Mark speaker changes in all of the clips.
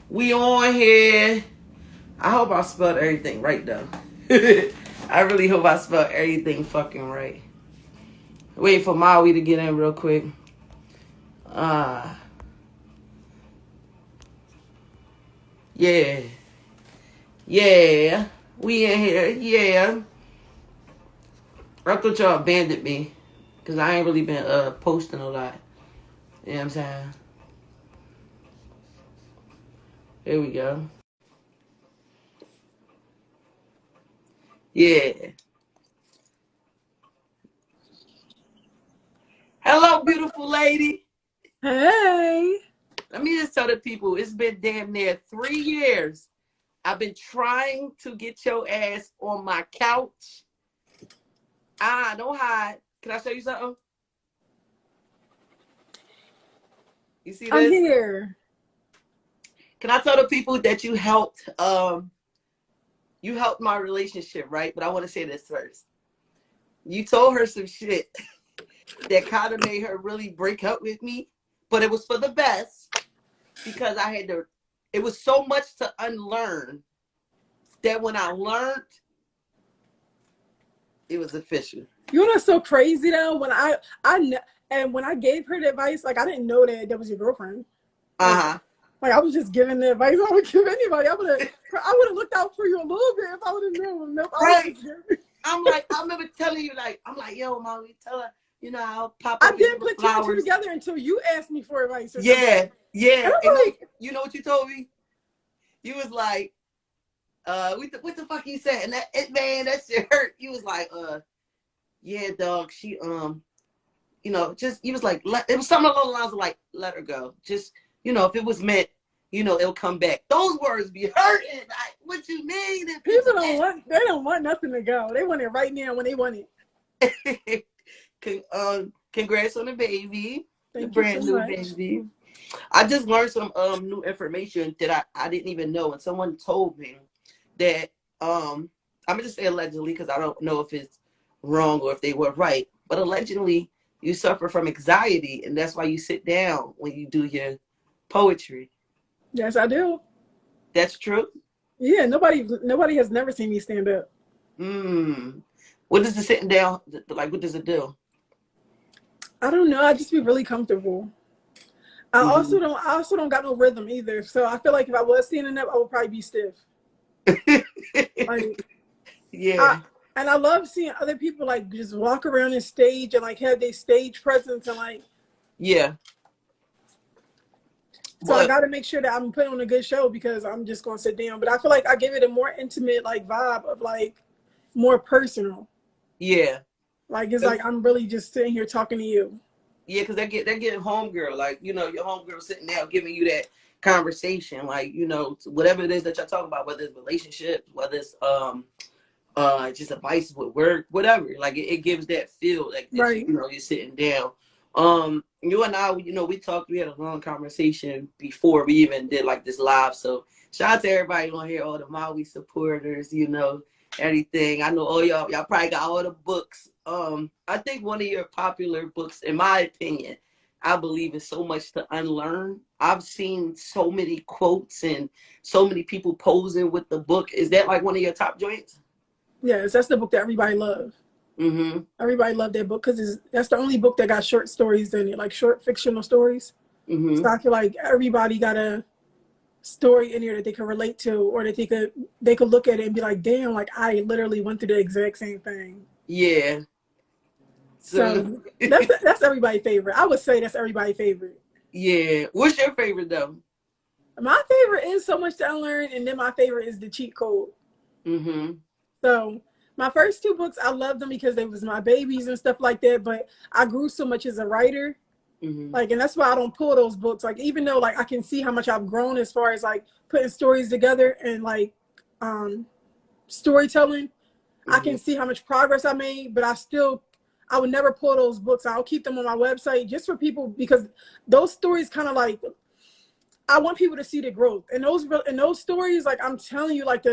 Speaker 1: We on here. I hope I spelled everything right though. I really hope I spelled everything fucking right. Wait for Maui to get in real quick. Uh yeah. Yeah. We in here. Yeah. I thought y'all abandoned me. Cause I ain't really been posting a lot. You know what I'm saying? Here we go. Yeah. Hello, beautiful lady.
Speaker 2: Hey.
Speaker 1: Let me just tell the people it's been damn near 3 years. I've been trying to get your ass on my couch. Don't hide. Can I show you something? You see
Speaker 2: I'm
Speaker 1: this?
Speaker 2: here.
Speaker 1: Can I tell the people that you helped my relationship, right? But I want to say this first. You told her some shit that kind of made her really break up with me, but it was for the best because I had to. It was so much to unlearn that when I learned, it was official.
Speaker 2: You know what's so crazy though? And when I gave her the advice, like I didn't know that was your girlfriend. Like,
Speaker 1: Uh
Speaker 2: like I was just giving the advice I would give anybody. I would have looked out for you a little bit if I would have known. Nope, I was
Speaker 1: Right.
Speaker 2: just giving.
Speaker 1: I'm like, I remember telling you, like, I'm like, yo, Molly, tell her, I'll pop
Speaker 2: I
Speaker 1: up and give
Speaker 2: didn't
Speaker 1: her
Speaker 2: put two and two
Speaker 1: flowers.
Speaker 2: together until you asked me for advice or something.
Speaker 1: Yeah, yeah.
Speaker 2: And
Speaker 1: And
Speaker 2: I'm like,
Speaker 1: you know what you told me? You was like, what the fuck you said? And man, that shit hurt. You was like, yeah, dog, she, just, you was like, it was something along the lines of like, let her go. Just, if it was meant, it'll come back. Those words be hurting. Like, what you mean? If
Speaker 2: people don't want nothing to go. They want it right now when they want
Speaker 1: it's congrats on the baby, the
Speaker 2: Thank you so
Speaker 1: brand new
Speaker 2: much.
Speaker 1: baby. I just learned some new information that I didn't even know, and someone told me that I'm gonna just say allegedly because I don't know if it's wrong or if they were right, but allegedly you suffer from anxiety, and that's why you sit down when you do your poetry.
Speaker 2: Yes, I do.
Speaker 1: That's true.
Speaker 2: Yeah, nobody has never seen me stand up.
Speaker 1: What does the sitting down like? What does it do?
Speaker 2: I don't know. I just be really comfortable. I
Speaker 1: Mm-hmm.
Speaker 2: also don't. I also don't got no rhythm either. So I feel like if I was standing up, I would probably be stiff. Like I
Speaker 1: Yeah,
Speaker 2: and I love seeing other people like just walk around the stage and like have their stage presence and like.
Speaker 1: yeah,
Speaker 2: So I
Speaker 1: but
Speaker 2: got to make sure that I'm putting on a good show because I'm just gonna sit down. But I feel like I give it a more intimate like vibe of like more personal.
Speaker 1: yeah.
Speaker 2: Like it's like I'm really just sitting here talking to you.
Speaker 1: Yeah, because they're getting homegirl, like your homegirl sitting there giving you that conversation, like whatever it is that y'all talking about, whether it's relationships, whether it's just advice with work, whatever. Like it gives that feel like that
Speaker 2: Right.
Speaker 1: you're sitting down. You and I, we talked, we had a long conversation before we even did like this live. So shout out to everybody on here, all the Maui supporters, everything. I know all y'all probably got all the books. I think one of your popular books, in my opinion, I believe is so much to unlearn. I've seen so many quotes and so many people posing with the book. Is that like one of your top joints?
Speaker 2: Yes, that's the book that everybody loves.
Speaker 1: Mm-hmm.
Speaker 2: Everybody loved that book because that's the only book that got short stories in it, like short fictional stories. So
Speaker 1: Mm-hmm.
Speaker 2: I feel like everybody got a story in here that they can relate to, or that they could look at it and be like, "Damn, like I literally went through the exact same thing."
Speaker 1: Yeah. So
Speaker 2: So that's everybody's favorite. I would say that's everybody's favorite.
Speaker 1: yeah. What's your favorite though?
Speaker 2: My favorite is So Much to Unlearn, and then my favorite is The Cheat Code.
Speaker 1: Mm-hmm.
Speaker 2: So my first two books, I loved them because they was my babies and stuff like that. But I grew so much as a writer.
Speaker 1: Mm-hmm.
Speaker 2: Like, and that's why I don't pull those books. Like, even though like I can see how much I've grown as far as like putting stories together and like um storytelling, I
Speaker 1: Mm-hmm.
Speaker 2: can see how much progress I made, but I would never pull those books. I'll keep them on my website just for people because those stories kind of like I want people to see the growth. And those stories, like I'm telling you, like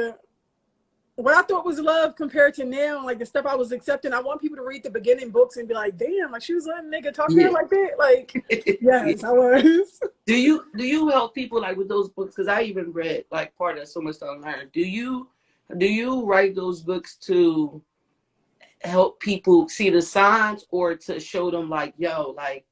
Speaker 2: what I thought was love compared to now, like the stuff I was accepting, I want people to read the beginning books and be like, damn, like she was letting a nigga talk to her
Speaker 1: Yeah.
Speaker 2: like that. Like,
Speaker 1: Yeah.
Speaker 2: yes, I was.
Speaker 1: Do you help people like with those books? Because I even read like part of So Much to Unlearn. Do you write those books to help people see the signs or to show them like, yo, like,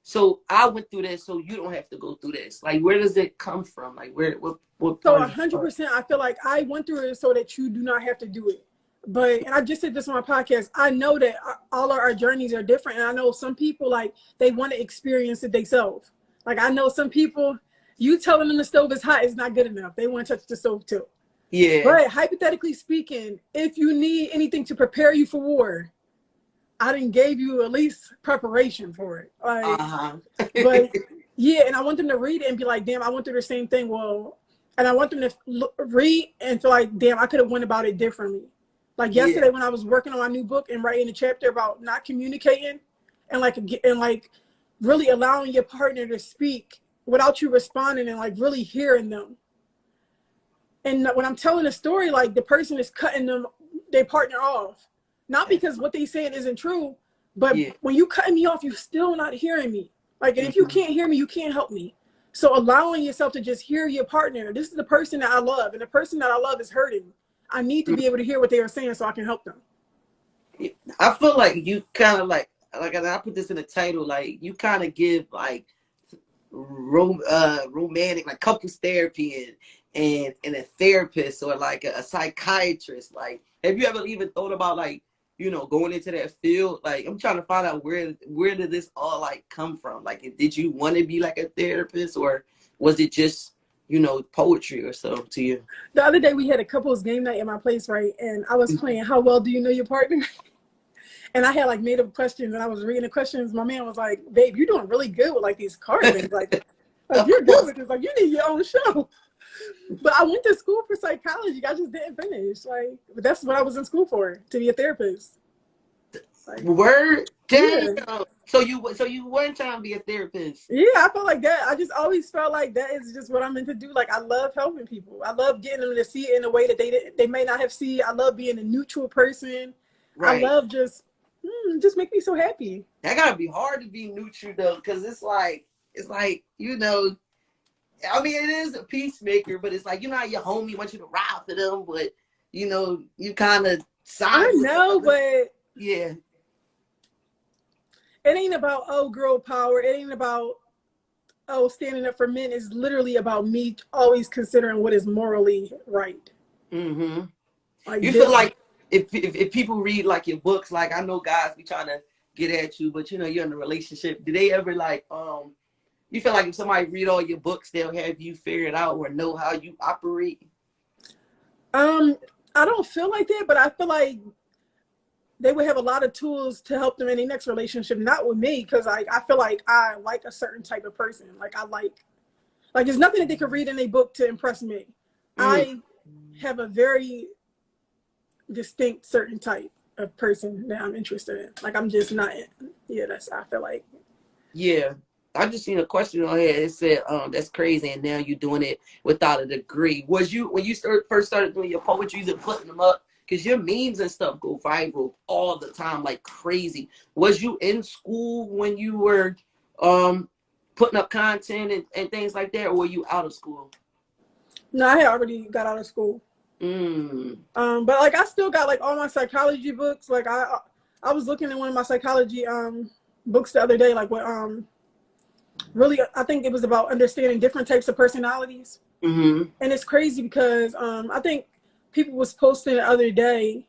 Speaker 1: so I went through this, so you don't have to go through this. Like, where does it come from? Like, what
Speaker 2: So
Speaker 1: part of it?
Speaker 2: 100%, I feel like I went through it so that you do not have to do it. But, and I just said this on my podcast, I know that all of our journeys are different. And I know some people, like, they want to experience it themselves. Like, I know some people, you telling them the stove is hot is not good enough. They want to touch the stove too.
Speaker 1: Yeah.
Speaker 2: But hypothetically speaking, if you need anything to prepare you for war, I didn't gave you at least preparation for it. Like, but yeah, and I want them to read it and be like, damn, I went through the same thing. Well, and I want them to read and feel like, damn, I could have went about it differently. Like yesterday
Speaker 1: Yeah.
Speaker 2: when I was working on my new book and writing a chapter about not communicating and like really allowing your partner to speak without you responding and like really hearing them. And when I'm telling a story, like the person is cutting their partner off. Not because what they saying isn't true, but
Speaker 1: Yeah.
Speaker 2: when you cutting me off, you're still not hearing me. Like, and if you
Speaker 1: Mhm.
Speaker 2: can't hear me, you can't help me. So allowing yourself to just hear your partner. This is the person that I love, and the person that I love is hurting. I need to be able to hear what they are saying so I can help them.
Speaker 1: I feel like you kind of like, and I put this in the title, like you kind of give like romantic, like couples therapy and a therapist or like a psychiatrist. Like, have you ever even thought about like, going into that field? Like, I'm trying to find out where did this all like come from? Like, did you want to be like a therapist, or was it just poetry or so to you?
Speaker 2: The other day we had a couples game night at my place, right? And I was playing How Well Do You Know Your Partner? And I had like made up questions and I was reading the questions. My man was like, babe, you're doing really good with like these card things. Like
Speaker 1: Of
Speaker 2: you're good
Speaker 1: course.
Speaker 2: with this. Like you need your own show. But I went to school for psychology. I just didn't finish. Like, but that's what I was in school for, to be a therapist. Like,
Speaker 1: Word,
Speaker 2: yeah.
Speaker 1: damn. So you weren't trying to be a therapist.
Speaker 2: Yeah, I felt like that. I just always felt like that is just what I'm meant to do. Like, I love helping people. I love getting them to see it in a way that they may not have seen. I love being a neutral person. I
Speaker 1: Right.
Speaker 2: love just make me so happy.
Speaker 1: That gotta be hard to be neutral though, because it's like I mean, it is a peacemaker, but it's like how your homie wants you to ride for them, but you kind of side
Speaker 2: I
Speaker 1: with
Speaker 2: know,
Speaker 1: them.
Speaker 2: but
Speaker 1: Yeah.
Speaker 2: it ain't about girl power. It ain't about standing up for men. It's literally about me always considering what is morally right.
Speaker 1: Mm-hmm.
Speaker 2: Like
Speaker 1: You feel
Speaker 2: this.
Speaker 1: like if people read like your books, like I know guys be trying to get at you, but you're in a relationship. Do they ever like you feel like if somebody read all your books, they'll have you figure it out or know how you operate?
Speaker 2: I don't feel like that, but I feel like they would have a lot of tools to help them in their next relationship. Not with me, because I feel like I like a certain type of person. Like I like there's nothing that they could read in a book to impress me.
Speaker 1: Mm.
Speaker 2: I have a very distinct certain type of person that I'm interested in. Like I'm just not. Yeah, I feel like.
Speaker 1: Yeah. I just seen a question on here. It said, that's crazy, and now you're doing it without a degree. Was you when you first started doing your poetries and putting them up? Because your memes and stuff go viral all the time, like crazy. Was you in school when you were putting up content and things like that, or were you out of school?
Speaker 2: No, I had already got out of school.
Speaker 1: Mm.
Speaker 2: But like I still got like all my psychology books. Like I was looking at one of my psychology books the other day, like what really I think it was about understanding different types of personalities.
Speaker 1: Mm-hmm.
Speaker 2: And it's crazy because I think people was posting the other day,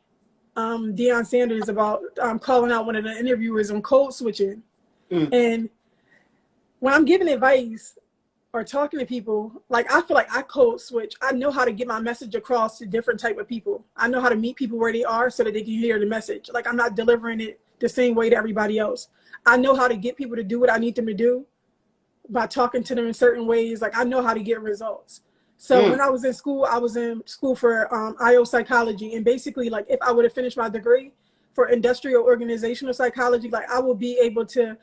Speaker 2: Deion Sanders about calling out one of the interviewers on code switching.
Speaker 1: Mm.
Speaker 2: And when I'm giving advice or talking to people, like I feel like I code switch. I know how to get my message across to different type of people. I know how to meet people where they are so that they can hear the message. Like I'm not delivering it the same way to everybody else. I know how to get people to do what I need them to do by talking to them in certain ways. Like I know how to get results. So when I was in school for IO psychology, and basically like if I would have finished my degree for industrial organizational psychology, like I will be able to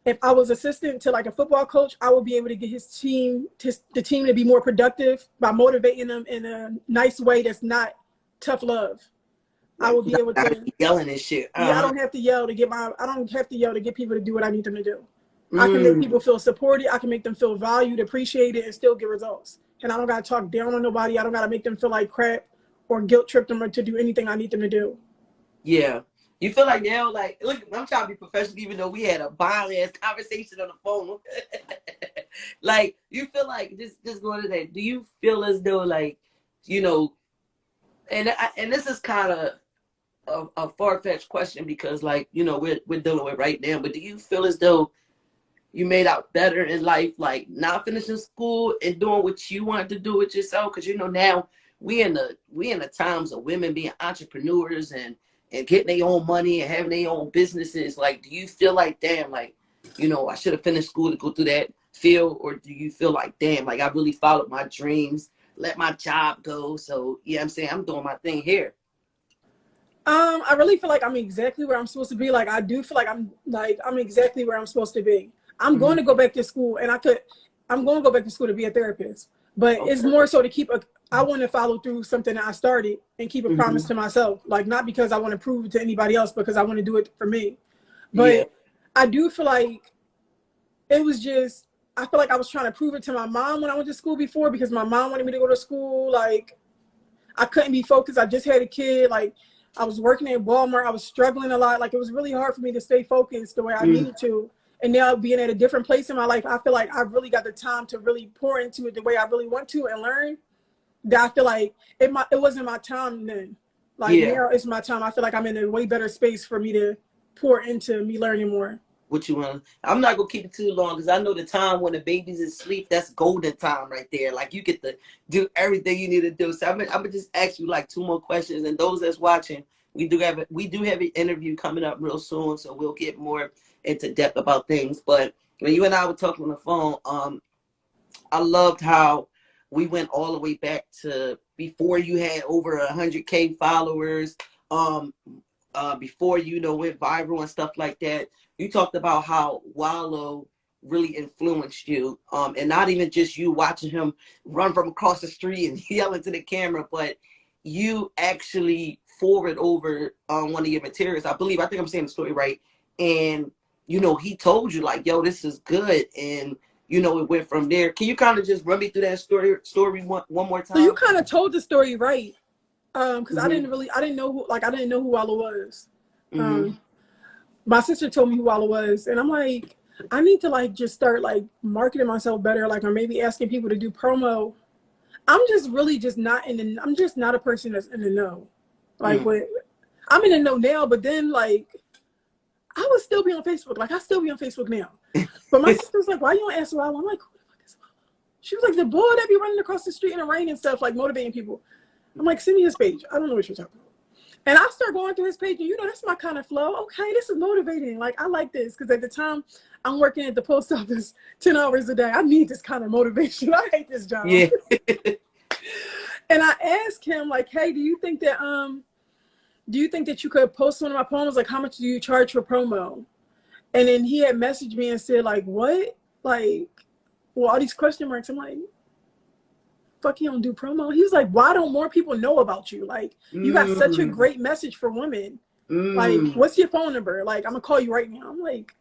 Speaker 2: if I was assistant to like a football coach, I would be able to get the team to be more productive by motivating them in a nice way that's not tough love. I will be able to
Speaker 1: yelling and shit.
Speaker 2: Yeah, I don't have to yell to get people to do what I need them to do. I can
Speaker 1: Mm.
Speaker 2: make people feel supported. I can make them feel valued, appreciated, and still get results. And I don't got to talk down on nobody. I don't got to make them feel like crap or guilt trip them or to do anything I need them to do.
Speaker 1: Yeah. You feel like now, like, look, I'm trying to be professional, even though we had a violent conversation on the phone. Like, you feel like, just going to that, do you feel as though, like, you know, and this is kind of a far-fetched question because, like, you know, we're dealing with right now, but do you feel as though you made out better in life, like, not finishing school and doing what you wanted to do with yourself? Because, you know, now we in the times of women being entrepreneurs and getting their own money and having their own businesses. Like, do you feel like, damn, like, you know, I should have finished school to go through that field? Or do you feel like, damn, like, I really followed my dreams, let my job go? So, yeah, I'm saying I'm doing my thing here.
Speaker 2: I really feel like I'm exactly where I'm supposed to be. Like, I do feel like I'm exactly where I'm supposed to be. I'm going to go back to school, and I'm going to go back to school to be a therapist. But it's more so to I want to follow through something that I started and keep a promise to myself. Like, not because I want to prove it to anybody else, because I want to do it for me. But I do feel like it was just, I feel like I was trying to prove it to my mom when I went to school before, because my mom wanted me to go to school. Like, I couldn't be focused. I just had a kid. Like, I was working at Walmart. I was struggling a lot. Like, it was really hard for me to stay focused the way I needed to. And now being at a different place in my life, I feel like I've really got the time to really pour into it the way I really want to and learn. That I feel like it wasn't my time then. Like, now it's my time. I feel like I'm in a way better space for me to pour into me learning more.
Speaker 1: What you want? I'm not gonna keep it too long because I know the time when the baby's asleep, that's golden time right there. Like, you get to do everything you need to do. So I'm gonna just ask you like 2 more questions, and those that's watching, we do have an interview coming up real soon, so we'll get more into depth about things. But when you and I were talking on the phone, I loved how we went all the way back to before you had over 100K followers, before you know went viral and stuff like that. You talked about how Wallow really influenced you, and not even just you watching him run from across the street and yelling to the camera, but you actually forward over one of your materials. I think I'm saying the story right. And, you know, he told you like, yo, this is good. And, you know, it went from there. Can you kind of just run me through that story one more time?
Speaker 2: So you kind of told the story right. Because I didn't know who Wallow was. My sister told me who Wallow was. And I'm like, I need to like just start like marketing myself better. Like, or maybe asking people to do promo. I'm just really just I'm just not a person that's in the know. Like, I'm in the know now, but then like, I would still be on Facebook. Like, I still be on Facebook now. But my sister was like, why you don't answer Wallow? I'm like, who the fuck is Wallow? She was like, the boy that be running across the street in the rain and stuff, like motivating people. I'm like, send me his page. I don't know what you're talking about. And I start going through his page, and you know, that's my kind of flow. Okay, this is motivating. Like, I like this. Because at the time, I'm working at the post office 10 hours a day. I need this kind of motivation. I hate this job.
Speaker 1: Yeah.
Speaker 2: And I asked him, like, hey, do you think that you could post one of my poems? Like, how much do you charge for promo? And then he had messaged me and said, like, what? Like, well, all these question marks. I'm like, fuck, you don't do promo? He was like, why don't more people know about you? Like, you got such a great message for women. Like, what's your phone number? Like, I'm gonna call you right now. I'm like,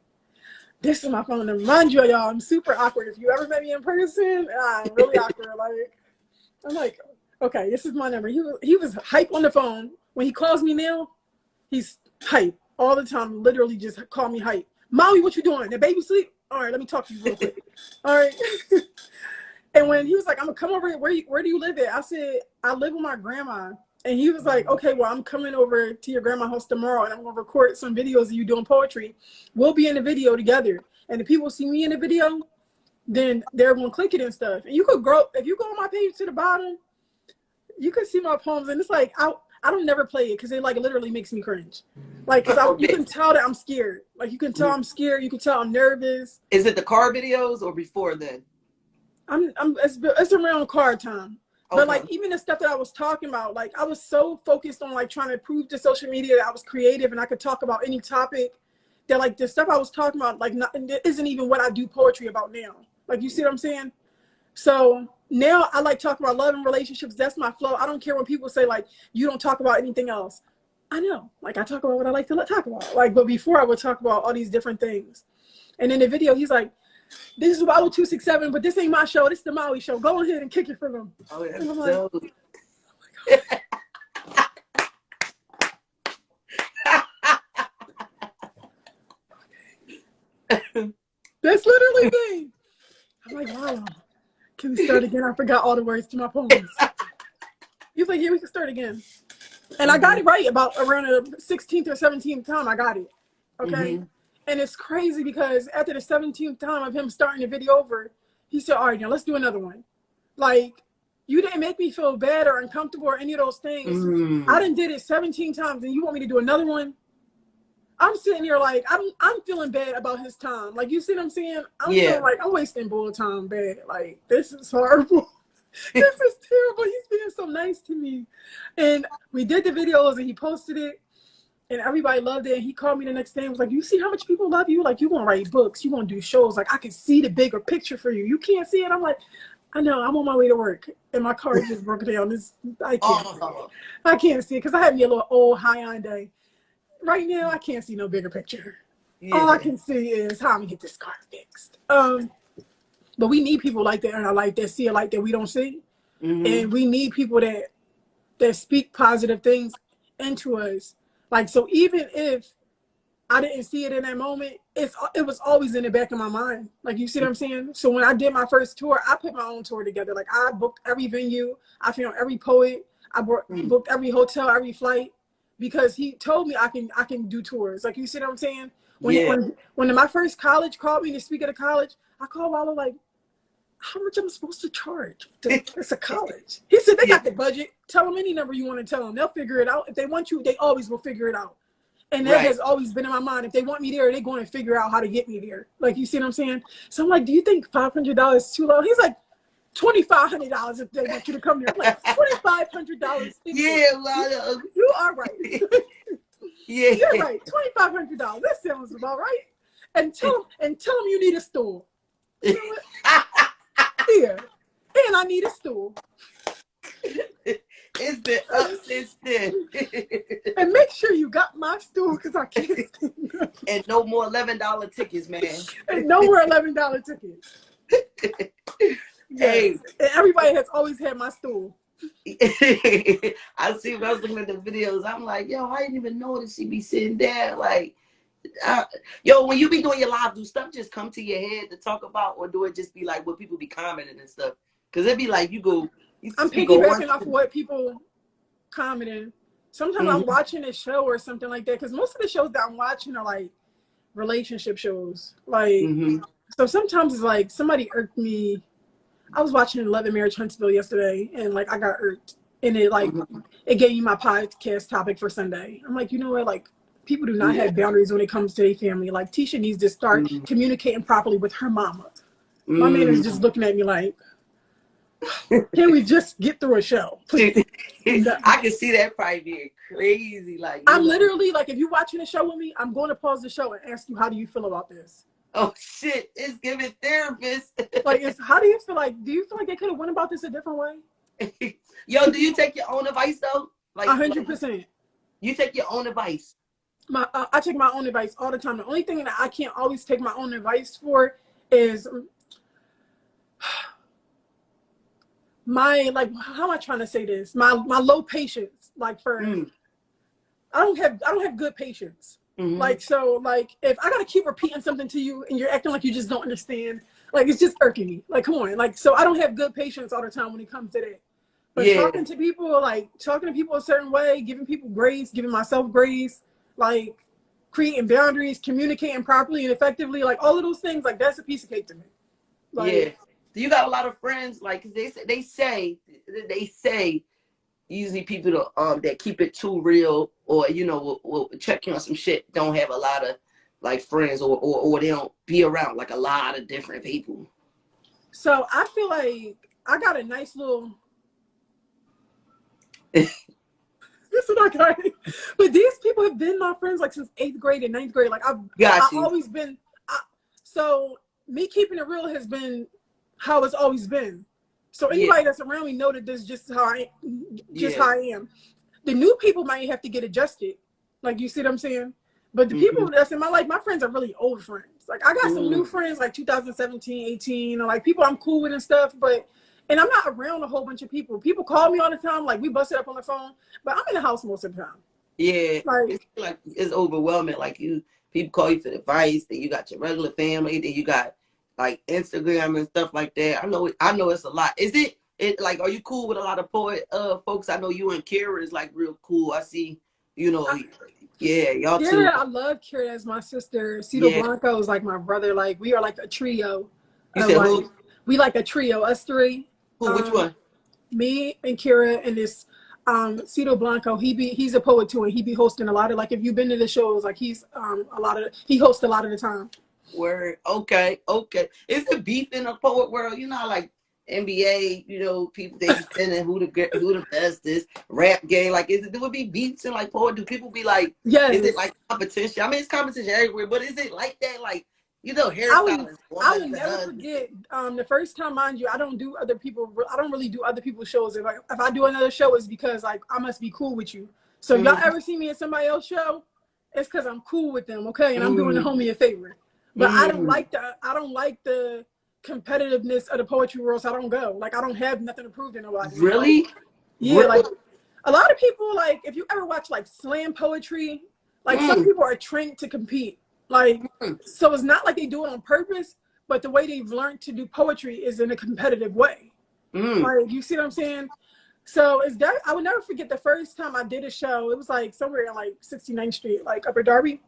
Speaker 2: this is my phone number. Mind you, y'all, I'm super awkward. If you ever met me in person, I'm really awkward. Like, I'm like, okay, this is my number. He was hype on the phone. When he calls me now, he's hype all the time. Literally just call me hype. Maui, what you doing? The baby sleep? All right, let me talk to you real quick. All right. And when he was like, I'm gonna come over here, where do you live at? I said, I live with my grandma. And he was like, okay, well, I'm coming over to your grandma's house tomorrow, and I'm gonna record some videos of you doing poetry. We'll be in the video together. And if people see me in the video, then they're gonna click it and stuff. And if you go on my page to the bottom, you can see my poems. And it's like, I don't never play it because it like literally makes me cringe. Like, cause you can tell that I'm scared. Like, you can tell I'm scared. You can tell I'm nervous.
Speaker 1: Is it the car videos or before then?
Speaker 2: It's around car time. Okay. But like, even the stuff that I was talking about, like, I was so focused on like trying to prove to social media that I was creative and I could talk about any topic that like the stuff I was talking about, like not, isn't even what I do poetry about now. Like, you see what I'm saying? So now I like talking about love and relationships. That's my flow. I don't care when people say like, you don't talk about anything else. I know, like I talk about what I like to talk about. Like, but before I would talk about all these different things. And in the video, he's like, this is Wobble 267, but this ain't my show. This is the Maui show. Go ahead and kick it for them.
Speaker 1: Oh, that's
Speaker 2: and I'm like,
Speaker 1: dope.
Speaker 2: That's literally me. I'm like, wow. Can we start again? I forgot all the words to my poems. He's like, yeah, we can start again. And I got it right about around the 16th or 17th time. I got it. Okay. And it's crazy because after the 17th time of him starting the video over, he said, all right, now let's do another one. Like, you didn't make me feel bad or uncomfortable or any of those things. I done did it 17 times and you want me to do another one? I'm sitting here like, I'm feeling bad about his time. Like, you see what I'm saying? I'm feeling like I'm wasting bull time bad. Like, this is horrible. This is terrible. He's being so nice to me. And we did the videos and he posted it and everybody loved it. And he called me the next day and was like, you see how much people love you? Like, you want to write books. You want to do shows. Like, I can see the bigger picture for you. You can't see it. I'm like, I know. I'm on my way to work. And my car just broke down. I can't see it. I can't see it because I had me a little old Hyundai. Right now, I can't see no bigger picture. All I can see is how I'm going to get this car fixed. But we need people like that in our life that see a light that we don't see. And we need people that speak positive things into us. Like, so even if I didn't see it in that moment, it was always in the back of my mind. Like, you see what I'm saying? So when I did my first tour, I put my own tour together. Like, I booked every venue. I found every poet. I booked every hotel, every flight. Because he told me I can do tours. Like, you see what I'm saying? When my first college called me to speak at a college, I called Wallo like, how much am I supposed to charge? It's a college. He said, they got the budget. Tell them any number you want to tell them. They'll figure it out. If they want you, they always will figure it out. And that has always been in my mind. If they want me there, they're going to figure out how to get me there. Like, you see what I'm saying? So I'm like, do you think $500 is too low? He's like, $2,500 if they want you to come here. I'm like, $2,500.
Speaker 1: Yeah, well,
Speaker 2: you are right.
Speaker 1: Yeah,
Speaker 2: you're right. $2,500. That sounds about right. And tell them you need a stool. You know what? Here, and I need a stool.
Speaker 1: It's been up since then.
Speaker 2: And make sure you got my stool because I can't stand up.
Speaker 1: And no more $11 tickets, man.
Speaker 2: And no more $11 tickets. Hey, and everybody has always had my stool.
Speaker 1: I see when I was looking at the videos, I'm like, yo, I didn't even know that she be sitting there. Like, yo, when you be doing your live, do stuff just come to your head to talk about, or do it just be like what people be commenting and stuff? Because it'd be like
Speaker 2: I'm piggybacking off of what people commenting. Sometimes I'm watching a show or something like that, because most of the shows that I'm watching are like relationship shows. Like, so sometimes it's like somebody irked me. I was watching 11 Marriage Huntsville yesterday, and like I got irked, and it like it gave me my podcast topic for Sunday. I'm like, you know what, like people do not have boundaries when it comes to their family. Like, Tisha needs to start communicating properly with her mama. My man is just looking at me like, can we just get through a show, please?
Speaker 1: I can see that probably being crazy. Like,
Speaker 2: I'm literally like, if you're watching a show with me, I'm going to pause the show and ask you, how do you feel about this?
Speaker 1: Oh shit, it's giving therapist.
Speaker 2: Like, how do you feel like? Do you feel like they could have went about this a different way?
Speaker 1: Yo, do you take your own advice though? Like
Speaker 2: 100%.
Speaker 1: You take your own advice.
Speaker 2: I take my own advice all the time. The only thing that I can't always take my own advice for is my, like, how am I trying to say this? My low patience. Like, for I don't have good patience. Like, so like if I gotta keep repeating something to you and you're acting like you just don't understand, like it's just irking me. Like, come on. Like, so I don't have good patience all the time when it comes to that. But talking to people a certain way, giving people grace, giving myself grace, like creating boundaries, communicating properly and effectively, like all of those things, like that's a piece of cake to me. Like,
Speaker 1: Do you got a lot of friends? Like, they say usually people that keep it too real, or will check you on some shit, don't have a lot of like friends, or they don't be around like a lot of different people.
Speaker 2: So I feel like I got a nice little This is not right. But these people have been my friends like since 8th grade and 9th grade. Like I've
Speaker 1: Got you.
Speaker 2: always been. So me keeping it real has been how it's always been. So anybody that's around me know that this is just how how I am. The new people might have to get adjusted. Like, you see what I'm saying? But the people that's in my life, my friends are really old friends. Like, I got some new friends, like 2017, 18, or like people I'm cool with and stuff. And I'm not around a whole bunch of people. People call me all the time. Like, we busted up on the phone. But I'm in the house most of the time.
Speaker 1: Yeah. It's overwhelming. Like, people call you for advice. Then you got your regular family. Then you got, like, Instagram and stuff like that. I know it's a lot. Is it like, are you cool with a lot of poet folks? I know you and Kira is, like, real cool. I see, y'all too.
Speaker 2: Yeah, I love Kira as my sister. Cito Blanco is like my brother. Like, we are like a trio.
Speaker 1: You said who?
Speaker 2: We like a trio, us three.
Speaker 1: Who? Which one?
Speaker 2: Me and Kira and this Cito Blanco. He's a poet too, and he be hosting a lot of, like, if you've been to the shows, like he hosts a lot of the time.
Speaker 1: Word. Okay. Is it beef in the poet world? Like NBA, people they defending who the best is, rap game. Like, do it be beefs in like poet? Do people be like, is it like competition? I mean, it's competition everywhere, but is it like that? Like, hairstyles.
Speaker 2: I will never forget the first time, mind you, I don't really do other people's shows. If I do another show, it's because like I must be cool with you. So if y'all ever see me in somebody else's show, it's because I'm cool with them, okay? And I'm doing the homie a favor. But I don't like the competitiveness of the poetry world, so I don't go. Like, I don't have nothing to prove to nobody.
Speaker 1: Really?
Speaker 2: Like, yeah, really? Like a lot of people, like, if you ever watch like slam poetry, like some people are trained to compete. Like, so it's not like they do it on purpose, but the way they've learned to do poetry is in a competitive way. Like, you see what I'm saying? So I would never forget the first time I did a show. It was like somewhere on like 69th Street, like Upper Darby.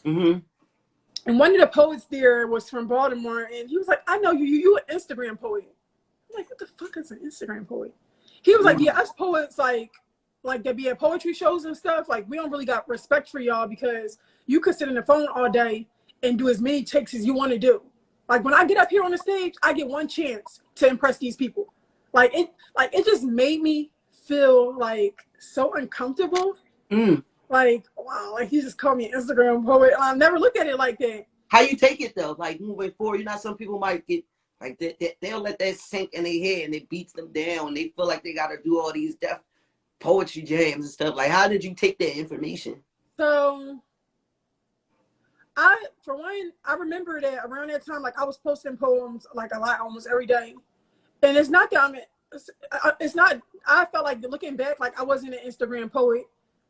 Speaker 2: And one of the poets there was from Baltimore, and he was like, I know you an Instagram poet. I'm like, what the fuck is an Instagram poet? He was like, yeah, us poets, like that be at poetry shows and stuff, like, we don't really got respect for y'all because you could sit in the phone all day and do as many takes as you want to do. Like, when I get up here on the stage, I get one chance to impress these people. Like, it just made me feel like so uncomfortable. Like, wow, like he just called me an Instagram poet. I never looked at it like that.
Speaker 1: How you take it though? Like, moving forward, some people might get like they'll let that sink in their head and it beats them down. And they feel like they got to do all these deaf poetry jams and stuff. Like, how did you take that information?
Speaker 2: So, for one, I remember that around that time, like, I was posting poems like a lot, almost every day. And it's not that I felt like, looking back, like I wasn't an Instagram poet.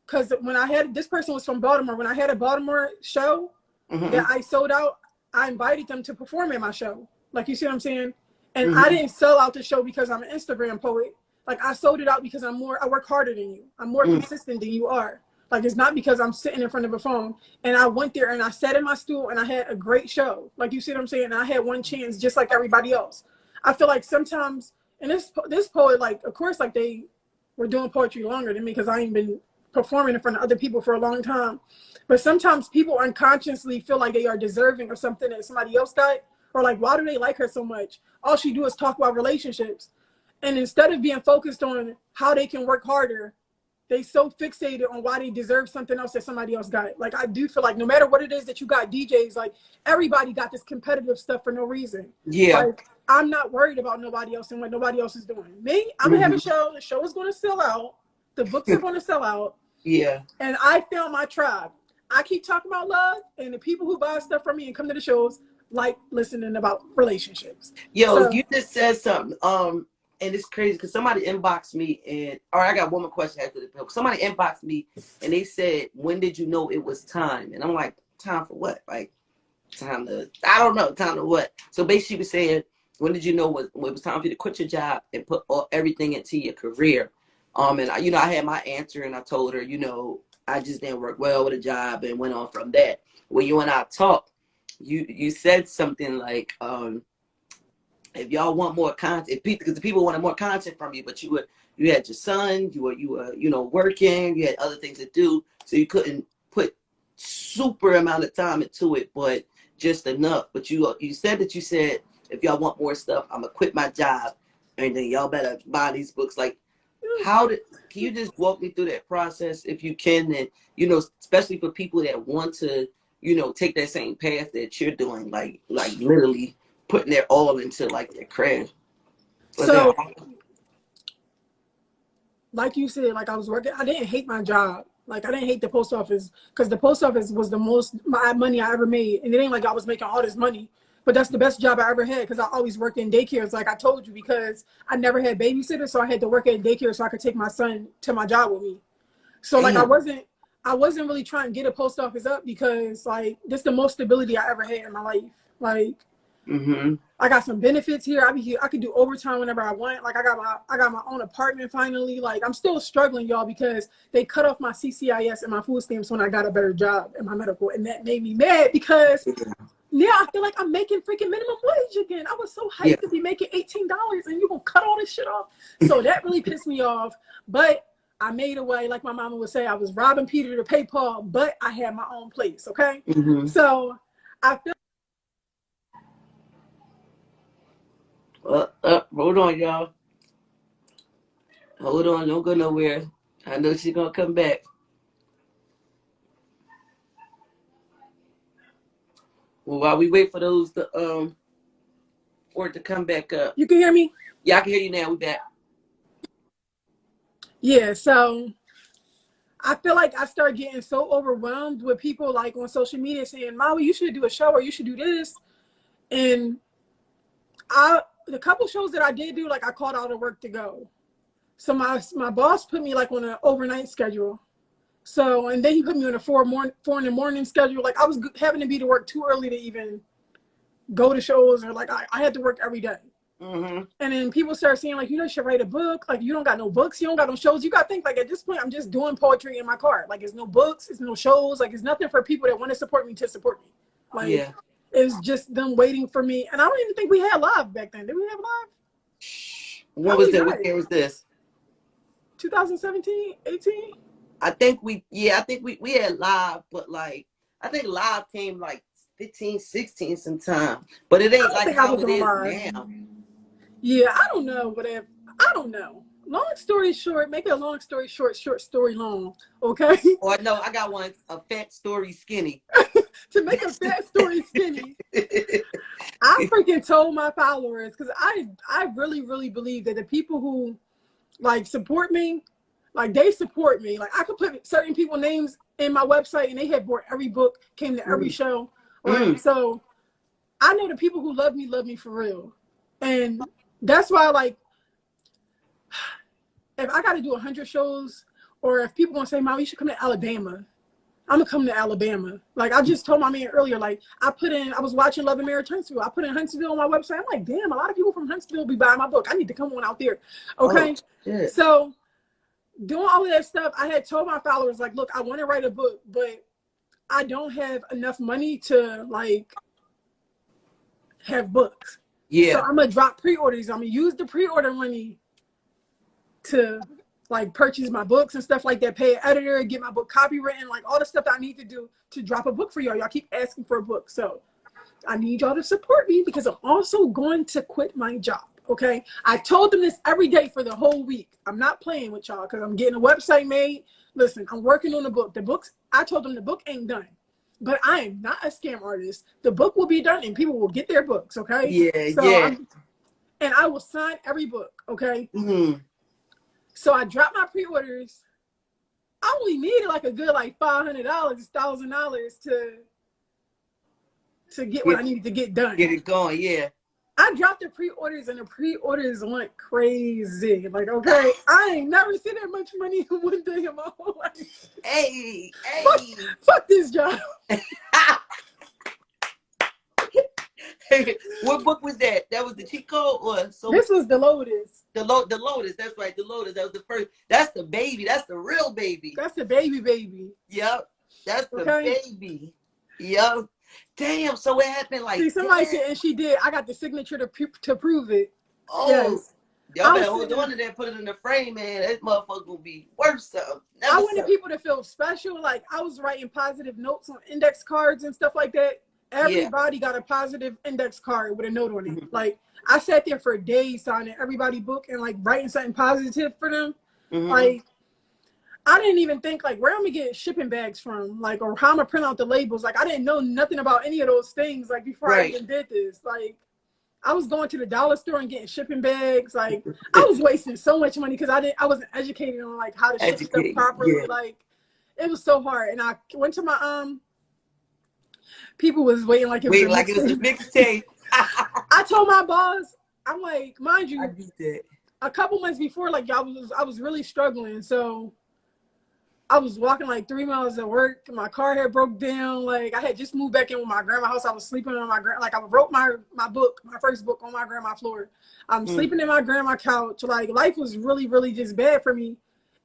Speaker 2: Because when this person was from Baltimore, when I had a Baltimore show that I sold out, I invited them to perform at my show. Like, you see what I'm saying? And I didn't sell out the show because I'm an Instagram poet. Like, I sold it out because I work harder than you. I'm more consistent than you are. Like, it's not because I'm sitting in front of a phone. And I went there and I sat in my stool and I had a great show. Like, you see what I'm saying? And I had one chance just like everybody else. I feel like sometimes, and this poet, like, of course, like, they were doing poetry longer than me because I ain't been performing in front of other people for a long time. But sometimes people unconsciously feel like they are deserving of something that somebody else got, or like, why do they like her so much? All she do is talk about relationships. And instead of being focused on how they can work harder, they so fixated on why they deserve something else that somebody else got. Like, I do feel like no matter what it is that you got, DJs, like, everybody got this competitive stuff for no reason.
Speaker 1: Yeah.
Speaker 2: Like, I'm not worried about nobody else and what nobody else is doing. Me, I'm gonna have a show. The show is gonna sell out. The books are gonna sell out.
Speaker 1: Yeah.
Speaker 2: And I found my tribe. I keep talking about love, and the people who buy stuff from me and come to the shows like listening about relationships.
Speaker 1: Yo, you just said something. And it's crazy because somebody inboxed me I got one more question after the bill. Somebody inboxed me and they said, when did you know it was time? And I'm like, time for what? Like, I don't know, time to what? So basically, she was saying, when did you know it was time for you to quit your job and put everything into your career? And I had my answer and I told her, I just didn't work well with a job and went on from that. When you and I talked, you said something like, if y'all want more content, because the people wanted more content from you, but you had your son, you were working, you had other things to do, so you couldn't put super amount of time into it, but just enough. But you said if y'all want more stuff, I'm gonna quit my job, and then y'all better buy these books. Like, how did, can you just walk me through that process if you can? And, you know, especially for people that want to, you know, take that same path that you're doing, like literally putting their all into like their craft. Was that
Speaker 2: So, like you said, like I was working, I didn't hate my job. Like I didn't hate the post office because the post office was the most money I ever made. And it ain't like I was making all this money, but that's the best job I ever had because I always worked in daycares, like I told you, because I never had babysitters. So I had to work at daycare so I could take my son to my job with me. So like
Speaker 1: damn?
Speaker 2: I wasn't really trying to get a post office up because like this is the most stability I ever had in my life. Like I got some benefits here. I be here. I can do overtime whenever I want. Like I got my own apartment finally. Like I'm still struggling, y'all, because they cut off my CCIS and my food stamps when I got a better job in my medical, and that made me mad because now I feel like I'm making freaking minimum wage again. I was so
Speaker 1: Yeah.
Speaker 2: hyped to be making $18, and you're gonna cut all this shit off. So that really pissed me off. But I made a way, like my mama would say. I was robbing Peter to pay Paul, but I had my own place. Okay, so I feel.
Speaker 1: Hold on, y'all. Hold on, don't go nowhere. I know she's gonna come back. Well, while we wait for those to for it to come back up.
Speaker 2: You can hear me?
Speaker 1: Yeah, I can hear you now. We back.
Speaker 2: Yeah, so I feel like I started getting so overwhelmed with people like on social media saying, Maui, you should do a show or you should do this. And the couple shows that I did do, like I called out of work to go. So my boss put me like on an overnight schedule. So, and then he put me on a 4 in the morning schedule. Like I was having to be to work too early to even go to shows, or like I had to work every day. And then people start saying like, you know, you should write a book. Like you don't got no books, you don't got no shows. You got to think like at this point, I'm just doing poetry in my car. Like it's no books, it's no shows. Like it's nothing for people that want to support me to support me. Like it's just them waiting for me. And I don't even think we had live back then. Did we have live?
Speaker 1: What was that? What year was this?
Speaker 2: 2017, 18?
Speaker 1: I think we had live, but like I think live came like 15, 16 sometime. But it ain't like how it is now.
Speaker 2: Yeah, I don't know, but I don't know. Long story short, make a long story short, short story long. Okay.
Speaker 1: Or no, I got one. A fat story skinny.
Speaker 2: To make a fat story skinny, I freaking told my followers, because I really, really believe that the people who like support me, like they support me. Like I could put certain people names in my website and they had bought every book, came to every show. Right. So I know the people who love me for real. And that's why, like, if I got to do 100 shows, or if people gonna say, Mom, you should come to Alabama, I'm gonna come to Alabama. Like I just told my man earlier, like I was watching Love and Marriage Huntsville. I put in Huntsville on my website. I'm like, damn, a lot of people from Huntsville be buying my book. I need to come on out there. Okay. Oh, so doing all of that stuff, I had told my followers, like, look, I want to write a book, but I don't have enough money to like have books. Yeah. So I'm gonna drop pre-orders. I'm gonna use the pre-order money to like purchase my books and stuff like that, pay an editor, get my book copywritten, like all the stuff that I need to do to drop a book for y'all. Y'all keep asking for a book. So I need y'all to support me because I'm also going to quit my job. Okay. I told them this every day for the whole week. I'm not playing with y'all because I'm getting a website made. Listen, I'm working on the book. I told them the book ain't done. But I am not a scam artist. The book will be done and people will get their books, okay? Yeah, so and I will sign every book, okay? So I dropped my pre-orders. I only needed like a good like $500, $1,000 to get what I needed to get done.
Speaker 1: Get it going, yeah.
Speaker 2: I dropped the pre-orders and the pre-orders went crazy. Like, okay, I ain't never seen that much money in one day in my whole life.
Speaker 1: Hey.
Speaker 2: Fuck this job.
Speaker 1: What book was that? That was the cheat code, or so?
Speaker 2: This was the Lotus.
Speaker 1: The Lotus. That's right. The Lotus. That was the first. That's the baby. That's the real baby.
Speaker 2: That's the baby.
Speaker 1: Yep. That's the baby. Yep. Damn. So what happened? Like,
Speaker 2: see, somebody said, and she did. I got the signature to prove it.
Speaker 1: Oh. Yes. Y'all better hold on to that. Put it in the frame, man. That motherfucker will be worth something.
Speaker 2: I wanted people to feel special. Like I was writing positive notes on index cards and stuff like that. Everybody got a positive index card with a note on it. Like I sat there for days signing everybody's book and like writing something positive for them.
Speaker 1: Mm-hmm.
Speaker 2: Like, I didn't even think, like, where I'm gonna get shipping bags from, like, or how I'm gonna print out the labels. Like, I didn't know nothing about any of those things, like, before I
Speaker 1: Right.
Speaker 2: even did this. Like, I was going to the dollar store and getting shipping bags. Like, I was wasting so much money because I wasn't educated on, like, how to ship stuff
Speaker 1: Educate.
Speaker 2: properly.
Speaker 1: Yeah.
Speaker 2: Like, it was so hard. And I went to my people was waiting like it was a
Speaker 1: Wait, like it was a
Speaker 2: mixtape.
Speaker 1: mixtape.
Speaker 2: I told my boss, I'm like, mind
Speaker 1: I
Speaker 2: you,
Speaker 1: did that.
Speaker 2: a couple months before, like, I was really struggling. So I was walking like 3 miles at work. My car had broke down. Like, I had just moved back in with my grandma's house. I was sleeping on like, I wrote my book, my first book, on my grandma's floor. I'm sleeping in my grandma's couch. Like, life was really, really just bad for me.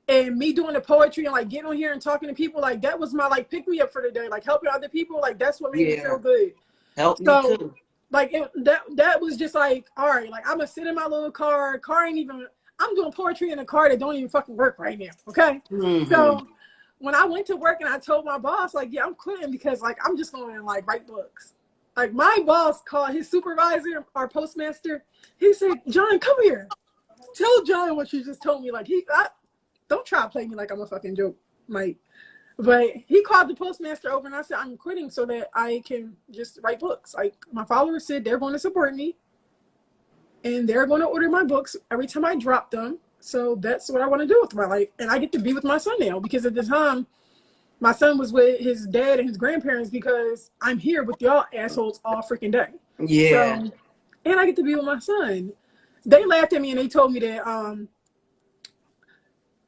Speaker 2: And me doing the poetry and like getting on here and talking to people, like, that was my like pick me up for the day. Like, helping other people, like, that's what made me
Speaker 1: Yeah.
Speaker 2: feel good.
Speaker 1: Help me
Speaker 2: So
Speaker 1: too.
Speaker 2: like that was just like, all right, like, I'm gonna sit in my little car. Car ain't even. I'm doing poetry in a car that don't even fucking work right now. Okay,
Speaker 1: Mm-hmm.
Speaker 2: so when I went to work and I told my boss, like, yeah, I'm quitting because, like, I'm just going to, like, write books. Like, my boss called his supervisor, our postmaster. He said, John, come here. Tell John what you just told me. Like, don't try to play me like I'm a fucking joke, Mike. But he called the postmaster over and I said, I'm quitting so that I can just write books. Like, my followers said they're going to support me and they're going to order my books every time I drop them. So that's what I want to do with my life. And I get to be with my son now, because at the time, my son was with his dad and his grandparents because I'm here with y'all assholes all freaking day.
Speaker 1: Yeah.
Speaker 2: So, and I get to be with my son. They laughed at me and they told me that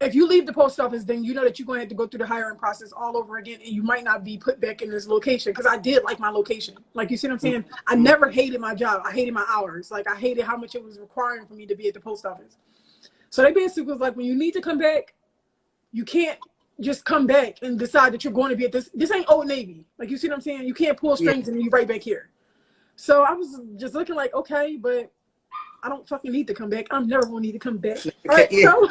Speaker 2: if you leave the post office, then you know that you're going to have to go through the hiring process all over again, and you might not be put back in this location. Because I did like my location. Like, you see what I'm saying? I never hated my job. I hated my hours. Like, I hated how much it was requiring for me to be at the post office. So they basically was like, when you need to come back, you can't just come back and decide that you're going to be at this. This ain't Old Navy. Like, you see what I'm saying? You can't pull
Speaker 1: Yeah.
Speaker 2: strings and then you right back here. So I was just looking like, okay, but I don't fucking need to come back. I'm never going to need to come back. All right,
Speaker 1: Yeah.
Speaker 2: so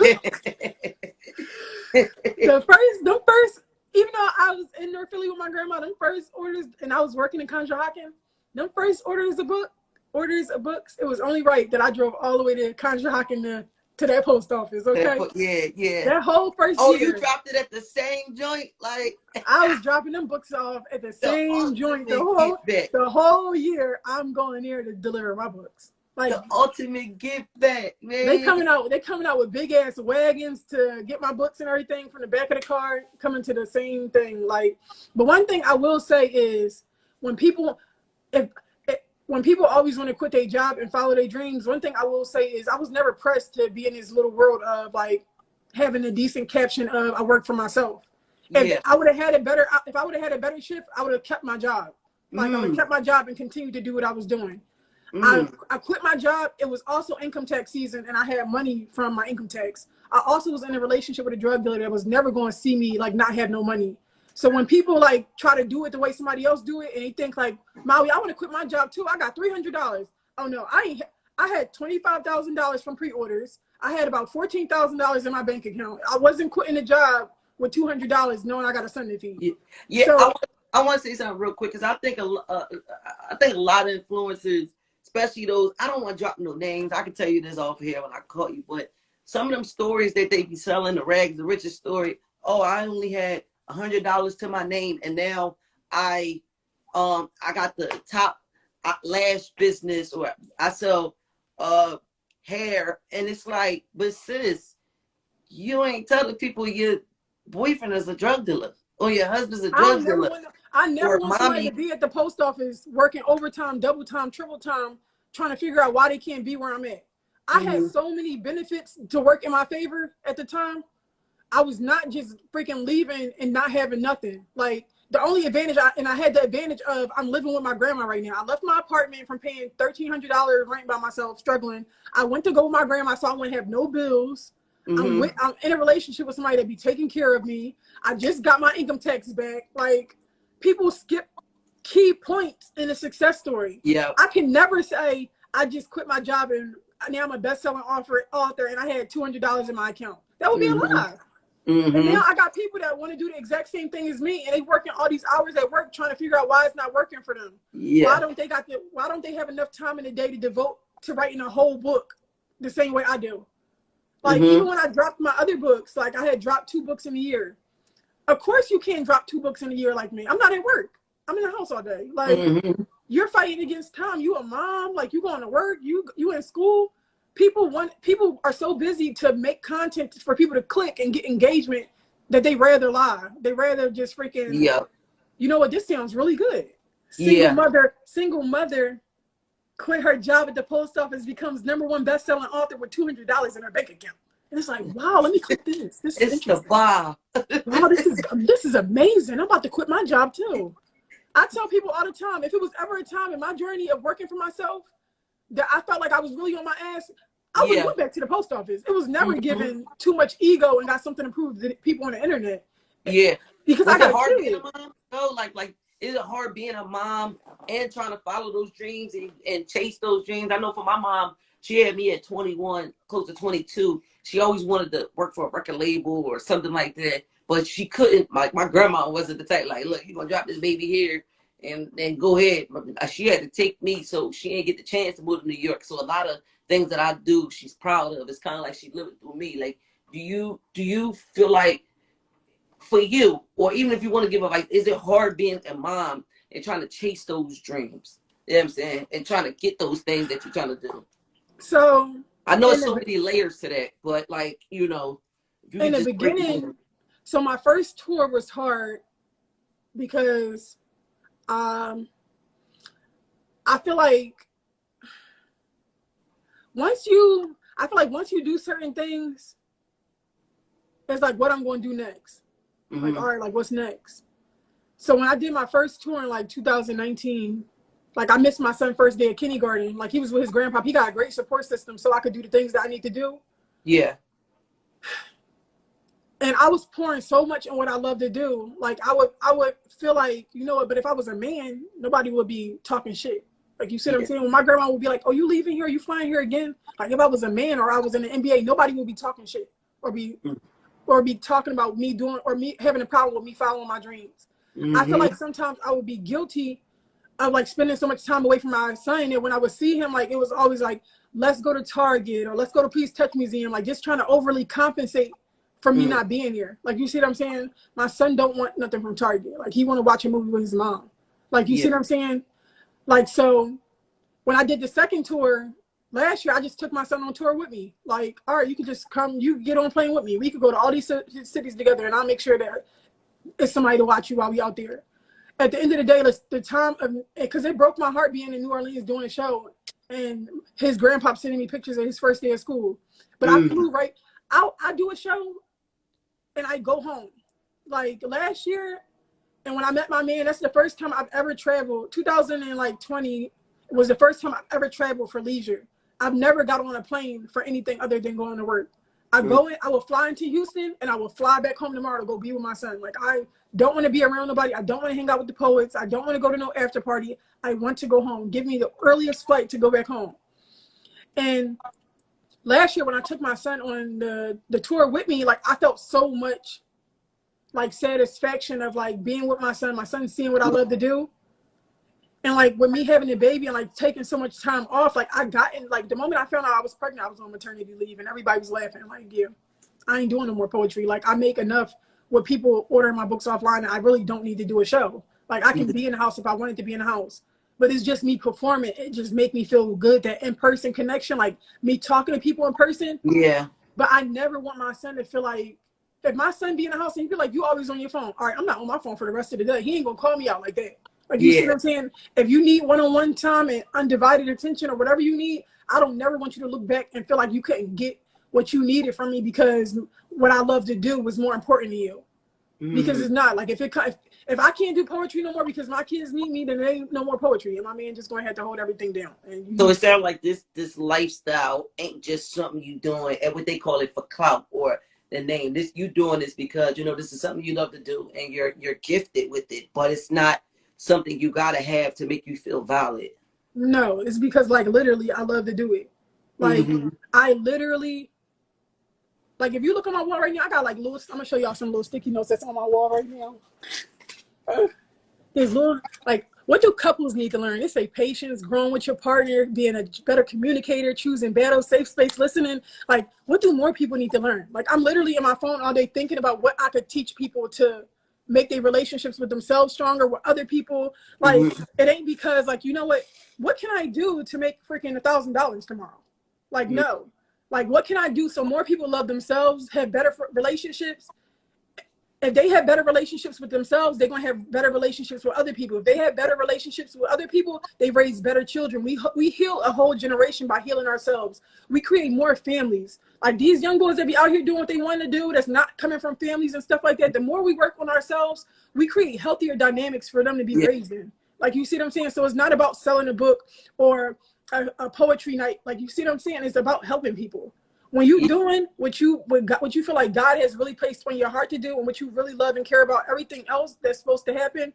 Speaker 2: the first, even though I was in North Philly with my grandma, them first orders, and I was working in Conshohocken, them first orders of books, it was only right that I drove all the way to Conshohocken to that post office, okay?
Speaker 1: Yeah, yeah.
Speaker 2: That whole first
Speaker 1: Oh,
Speaker 2: year,
Speaker 1: you dropped it at the same joint? Like,
Speaker 2: I was dropping them books off at the
Speaker 1: the
Speaker 2: same joint.
Speaker 1: ultimate get back.
Speaker 2: The whole year, I'm going there to deliver my books. Like,
Speaker 1: The ultimate give back, man.
Speaker 2: they coming out with big ass wagons to get my books and everything from the back of the car, coming to the same thing. Like, but one thing I will say is, when people, when people always want to quit their job and follow their dreams, one thing I will say is, I was never pressed to be in this little world of, like, having a decent caption of I work for myself. If
Speaker 1: Yeah.
Speaker 2: I would have had a better shift, I would have kept my job. Like, I would have kept my job and continued to do what I was doing. I quit my job. It was also income tax season, and I had money from my income tax. I also was in a relationship with a drug dealer that was never going to see me, like, not have no money. So when people, like, try to do it the way somebody else do it, and they think like, Maui, I want to quit my job too. I got $300. Oh no, I had $25,000 from pre-orders. I had about $14,000 in my bank account. I wasn't quitting the job with $200 knowing I got a son to feed.
Speaker 1: Yeah. Yeah.
Speaker 2: So
Speaker 1: I want to say something real quick, because I think a lot of influencers, especially those, I don't want to drop no names. I can tell you this off here when I call you, but some of them stories that they be selling, the rags, the richest story. Oh, I only had $100 to my name, and now I got the top lash business, or I sell hair, and it's like, but sis, you ain't telling people your boyfriend is a drug dealer or your husband's a drug dealer.
Speaker 2: I never
Speaker 1: Or
Speaker 2: want somebody
Speaker 1: mommy.
Speaker 2: to be at the post office working overtime, double time, triple time, trying to figure out why they can't be where I'm at. I had so many benefits to work in my favor at the time. I was not just freaking leaving and not having nothing. Like, the only advantage, I had the advantage of, I'm living with my grandma right now. I left my apartment from paying $1,300 rent by myself, struggling. I went to go with my grandma so I wouldn't have no bills. I'm in a relationship with somebody that be taking care of me. I just got my income tax back. Like, people skip key points in a success story.
Speaker 1: Yeah.
Speaker 2: I can never say I just quit my job and now I'm a best-selling author and I had $200 in my account. That would be a lie. And now I got people that want to do the exact same thing as me, and they working all these hours at work trying to figure out why it's not working for them.
Speaker 1: Yeah.
Speaker 2: Why don't they have enough time in the day to devote to writing a whole book the same way I do? Like, even when I dropped my other books, like I had dropped 2 books in a year. Of course you can't drop 2 books in a year like me. I'm not at work. I'm in the house all day. Like, you're fighting against time. You a mom, like you going to work, you in school. People are so busy to make content for people to click and get engagement that they rather lie. They rather just freaking, you know what, this sounds really good. Single mother quit her job at the post office, becomes #1 best-selling author with $200 in her bank account. And it's like, wow, let me click this. This is interesting. Wow, this is amazing. I'm about to quit my job too. I tell people all the time, if it was ever a time in my journey of working for myself that I felt like I was really on my ass, I would went back to the post office. It was never given too much ego and got something to prove to people on the internet.
Speaker 1: Yeah.
Speaker 2: Because
Speaker 1: was
Speaker 2: I got
Speaker 1: it hard being a mom? No, like is it hard being a mom and trying to follow those dreams and chase those dreams? I know for my mom, she had me at 21, close to 22. She always wanted to work for a record label or something like that. But she couldn't, like my grandma wasn't the type, like, look, you're going to drop this baby here and go ahead. She had to take me, so she didn't get the chance to move to New York. So a lot of things that I do, she's proud of. It's kind of like she lived it through me. Like, do you feel like for you, or even if you want to give advice, is it hard being a mom and trying to chase those dreams? You know what I'm saying? And trying to get those things that you're trying to do.
Speaker 2: So
Speaker 1: I know it's so many layers to that, but like, you know,
Speaker 2: in the beginning, so my first tour was hard because I feel like once you do certain things, it's like what I'm going to do next. Like, all right, like what's next? So when I did my first tour in like 2019, like I missed my son's first day of kindergarten. Like he was with his grandpa. He got a great support system so I could do the things that I need to do.
Speaker 1: Yeah.
Speaker 2: And I was pouring so much in what I love to do. Like I would feel like, you know what, but if I was a man, nobody would be talking shit. Like, you see what I'm saying? When my grandma would be like, oh, you leaving here? Are you flying here again? Like if I was a man or I was in the NBA, nobody would be talking shit or be talking about me doing or me having a problem with me following my dreams. I feel like sometimes I would be guilty of like spending so much time away from my son, and when I would see him, like it was always like, let's go to Target or let's go to Please Touch Museum, like just trying to overly compensate for me not being here. Like, you see what I'm saying? My son don't want nothing from Target. Like he want to watch a movie with his mom. Like, you see what I'm saying? Like, so when I did the second tour last year, I just took my son on tour with me. Like, all right, you can just come, you get on a plane with me. We could go to all these cities together, and I'll make sure that it's somebody to watch you while we out there. At the end of the day, the time of, because it broke my heart being in New Orleans doing a show, and his grandpa sending me pictures of his first day of school. But I flew right out. I do a show, and I go home. Like last year, and when I met my man, that's the first time I've ever traveled. 2020 was the first time I've ever traveled for leisure. I've never got on a plane for anything other than going to work. I will fly into Houston, and I will fly back home tomorrow to go be with my son. Like, I don't want to be around nobody. I don't want to hang out with the poets. I don't want to go to no after party. I want to go home. Give me the earliest flight to go back home. And last year when I took my son on the tour with me, like I felt so much like satisfaction of like being with my son seeing what I love to do. And like with me having a baby and like taking so much time off, like I got in, like the moment I found out I was pregnant, I was on maternity leave and everybody was laughing. Like, yeah, I ain't doing no more poetry. Like I make enough with people ordering my books offline, and I really don't need to do a show. Like I can be in the house if I wanted to be in the house, but it's just me performing. It just make me feel good, that in-person connection, like me talking to people in person.
Speaker 1: Yeah.
Speaker 2: But I never want my son to feel like, if my son be in the house and he feel like you always on your phone, all right, I'm not on my phone for the rest of the day. He ain't gonna call me out like that. Like, you see what I'm saying? If you need one-on-one time and undivided attention or whatever you need, I don't never want you to look back and feel like you couldn't get what you needed from me because what I love to do was more important to you. Because it's not. Like, if I can't do poetry no more because my kids need me, then there ain't no more poetry. And my man just going to have to hold everything down. And
Speaker 1: so it sounds like this lifestyle ain't just something you doing and what they call it for clout or the name. This, you doing this because, you know, this is something you love to do and you're gifted with it, but it's not something you gotta have to make you feel valid.
Speaker 2: No, it's because like literally I love to do it. Like I literally, like if you look on my wall right now, I got like little, I'm gonna show y'all some little sticky notes that's on my wall right now. There's little, like What do couples need to learn? They say patience, growing with your partner, being a better communicator, choosing battle, safe space, listening. Like, what do more people need to learn? Like, I'm literally in my phone all day thinking about what I could teach people to make their relationships with themselves stronger, with other people. Like, it ain't because, like, you know what can I do to make freaking $1,000 tomorrow? Like, no. Like, what can I do so more people love themselves, have better relationships? If they have better relationships with themselves, they're going to have better relationships with other people. If they have better relationships with other people, they raise better children. We heal a whole generation by healing ourselves. We create more families. Like these young boys that be out here doing what they want to do, that's not coming from families and stuff like that. The more we work on ourselves, we create healthier dynamics for them to be raised in. Like, you see what I'm saying? So it's not about selling a book or a poetry night. Like, you see what I'm saying? It's about helping people. When you doing what you feel like God has really placed on your heart to do, and what you really love and care about, everything else that's supposed to happen,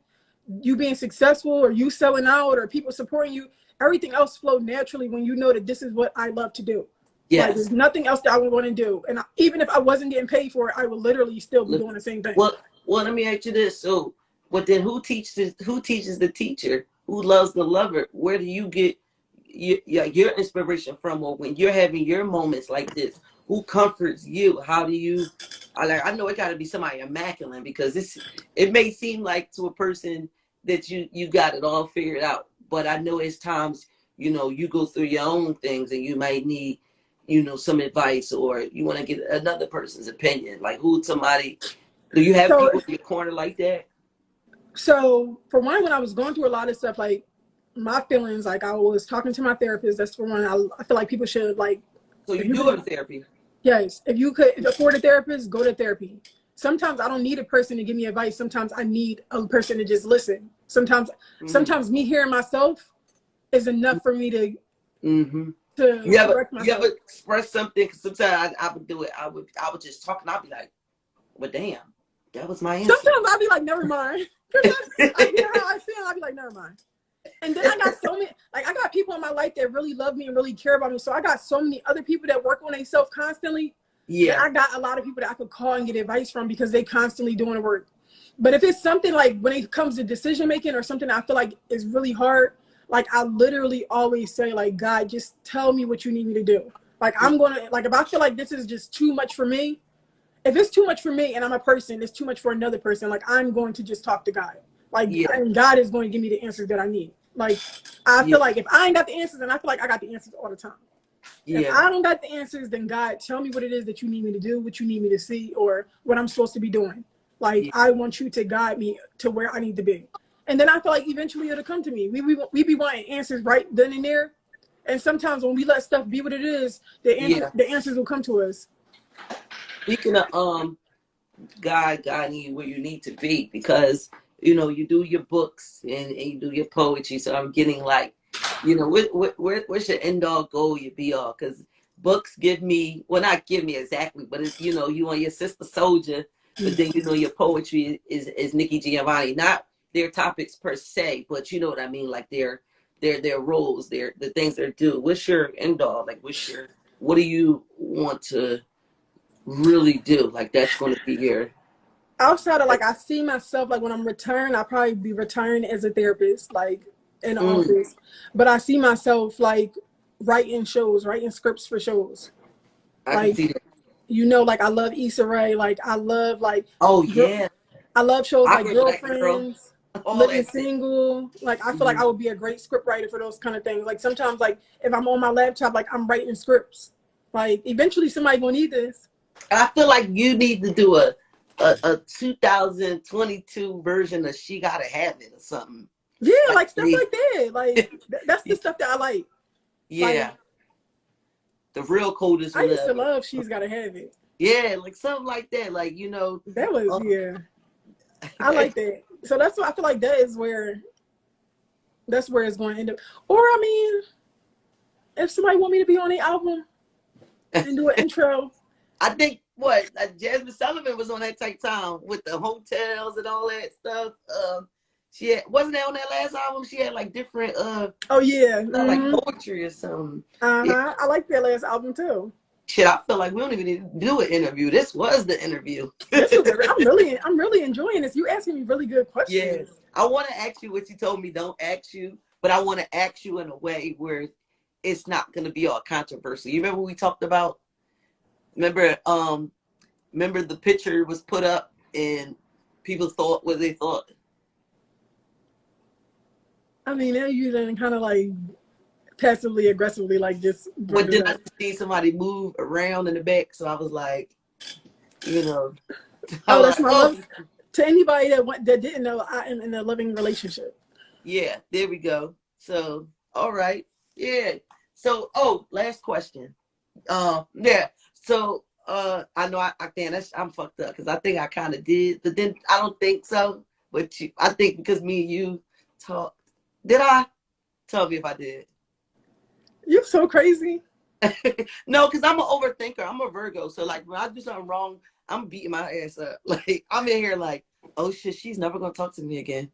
Speaker 2: you being successful or you selling out or people supporting you, everything else flow naturally when you know that this is what I love to do.
Speaker 1: Yes.
Speaker 2: Like, there's nothing else that I would want to do. And even if I wasn't getting paid for it, I would literally still be doing the same thing.
Speaker 1: Well, let me ask you this. So, but then who teaches the teacher? Who loves the lover? Where do you get your inspiration from? Or when you're having your moments like this, who comforts you? How do you, I know it got to be somebody immaculate, because it may seem like to a person that you got it all figured out. But I know it's times, you go through your own things and you might need, some advice, or you want to get another person's opinion. Like, do you have people in your corner like that?
Speaker 2: So for one, when I was going through a lot of stuff, like my feelings, like I was talking to my therapist. That's for one. I feel like people should like.
Speaker 1: So you do go to therapy?
Speaker 2: Yes. If you could afford a therapist, go to therapy. Sometimes I don't need a person to give me advice. Sometimes I need a person to just listen. Sometimes me hearing myself is enough for me to correct myself.
Speaker 1: You ever express something? Because sometimes I would do it. I would just talk and I'd be like, well, damn, that was my answer.
Speaker 2: Sometimes I'd be like, never mind. I hear how I feel. I'd be like, never mind. And then I got so many, like, I got people in my life that really love me and really care about me. So I got so many other people that work on themselves constantly. Yeah. I got a lot of people that I could call and get advice from because they constantly doing the work. But if it's something like when it comes to decision making or something I feel like is really hard, like I literally always say, like, God, just tell me what you need me to do. Like, I'm going to, like, if I feel like this is just too much for me, if it's too much for me and I'm a person, it's too much for another person, like, I'm going to just talk to God. Like, and God is going to give me the answers that I need. Like, I feel like if I ain't got the answers, then I feel like I got the answers all the time. If I don't got the answers, then God, tell me what it is that you need me to do, what you need me to see, or what I'm supposed to be doing. Like, I want you to guide me to where I need to be. And then I feel like eventually it'll come to me. We be wanting answers right then and there. And sometimes when we let stuff be what it is, the answers will come to us.
Speaker 1: Speaking of God guiding you where you need to be, because you do your books and you do your poetry. So I'm getting like, where's your end all goal, your be all? Because books give me, well, not give me exactly, but it's, you on your Sister Soldier, but then, your poetry is Nikki Giovanni, not their topics per se, but you know what I mean? Like their roles, the things they do. What's your end all? Like, what do you want to really do? Like, that's going to be your...
Speaker 2: Outside of, like, I see myself, like, when I'm retiring, I'll probably be retiring as a therapist, like, in the office. But I see myself, like, writing scripts for shows.
Speaker 1: I can see that.
Speaker 2: Like, I love Issa Rae. Like, I love, like...
Speaker 1: Oh, yeah.
Speaker 2: I love shows like Girlfriends, Living Single. Like, I feel like I would be a great script writer for those kind of things. Like, sometimes, like, if I'm on my laptop, like, I'm writing scripts. Like, eventually somebody gonna need this.
Speaker 1: I feel like you need to do a 2022 version of She Gotta Have It or something.
Speaker 2: Yeah, like stuff like that. Like, that's the stuff that I like.
Speaker 1: Yeah. Like, the real coldest one.
Speaker 2: I used to love She's Gotta Have It.
Speaker 1: Yeah, like something like that. Like,
Speaker 2: That was, I like that. So that's what I feel like that's where it's going to end up. Or, I mean, if somebody want me to be on the album and do an intro.
Speaker 1: I think Jasmine Sullivan was on that type time with the hotels and all that stuff. She wasn't that on that last album? She had like different
Speaker 2: like
Speaker 1: poetry or something.
Speaker 2: I like that last album too.
Speaker 1: Shit, I feel like we don't even need to do an interview. This was the interview.
Speaker 2: I'm really enjoying this. You asking me really good questions.
Speaker 1: Yes. I want to ask you what you told me don't ask you, but I want to ask you in a way where it's not going to be all controversial. You remember we talked about, remember the picture was put up and people thought what they thought?
Speaker 2: I mean, they're using kind of like passively aggressively, like just brought
Speaker 1: But
Speaker 2: it
Speaker 1: then I
Speaker 2: up.
Speaker 1: see somebody move around in the back, so I was like, you know, I'm
Speaker 2: Oh, that's
Speaker 1: like,
Speaker 2: my
Speaker 1: oh,
Speaker 2: love. To anybody that didn't know, I am in a loving relationship.
Speaker 1: yeah, there we go. So, all right, yeah. So, oh, last question. Yeah. So, I know I can't. I'm fucked up because I think I kind of did, but then I don't think so. But I think because me and you talked, did I? Tell me if I did.
Speaker 2: You're so crazy.
Speaker 1: No, because I'm an overthinker. I'm a Virgo. So like when I do something wrong, I'm beating my ass up. Like I'm in here like, oh shit, she's never gonna talk to me again.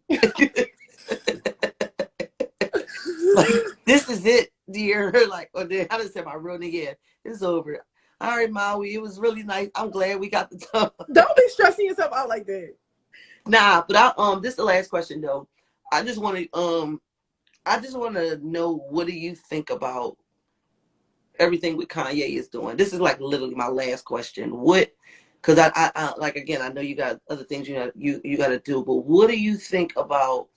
Speaker 1: Like this is it, dear. Like, or then I just said my real name. Yeah, it's over. All right, Maui, it was really nice. I'm glad we got the talk.
Speaker 2: Don't be stressing yourself out like that.
Speaker 1: Nah, but this is the last question though. I just want to know, what do you think about everything with Kanye is doing? This is like literally my last question. What? Because I like, again, I know you got other things you got to do, but what do you think about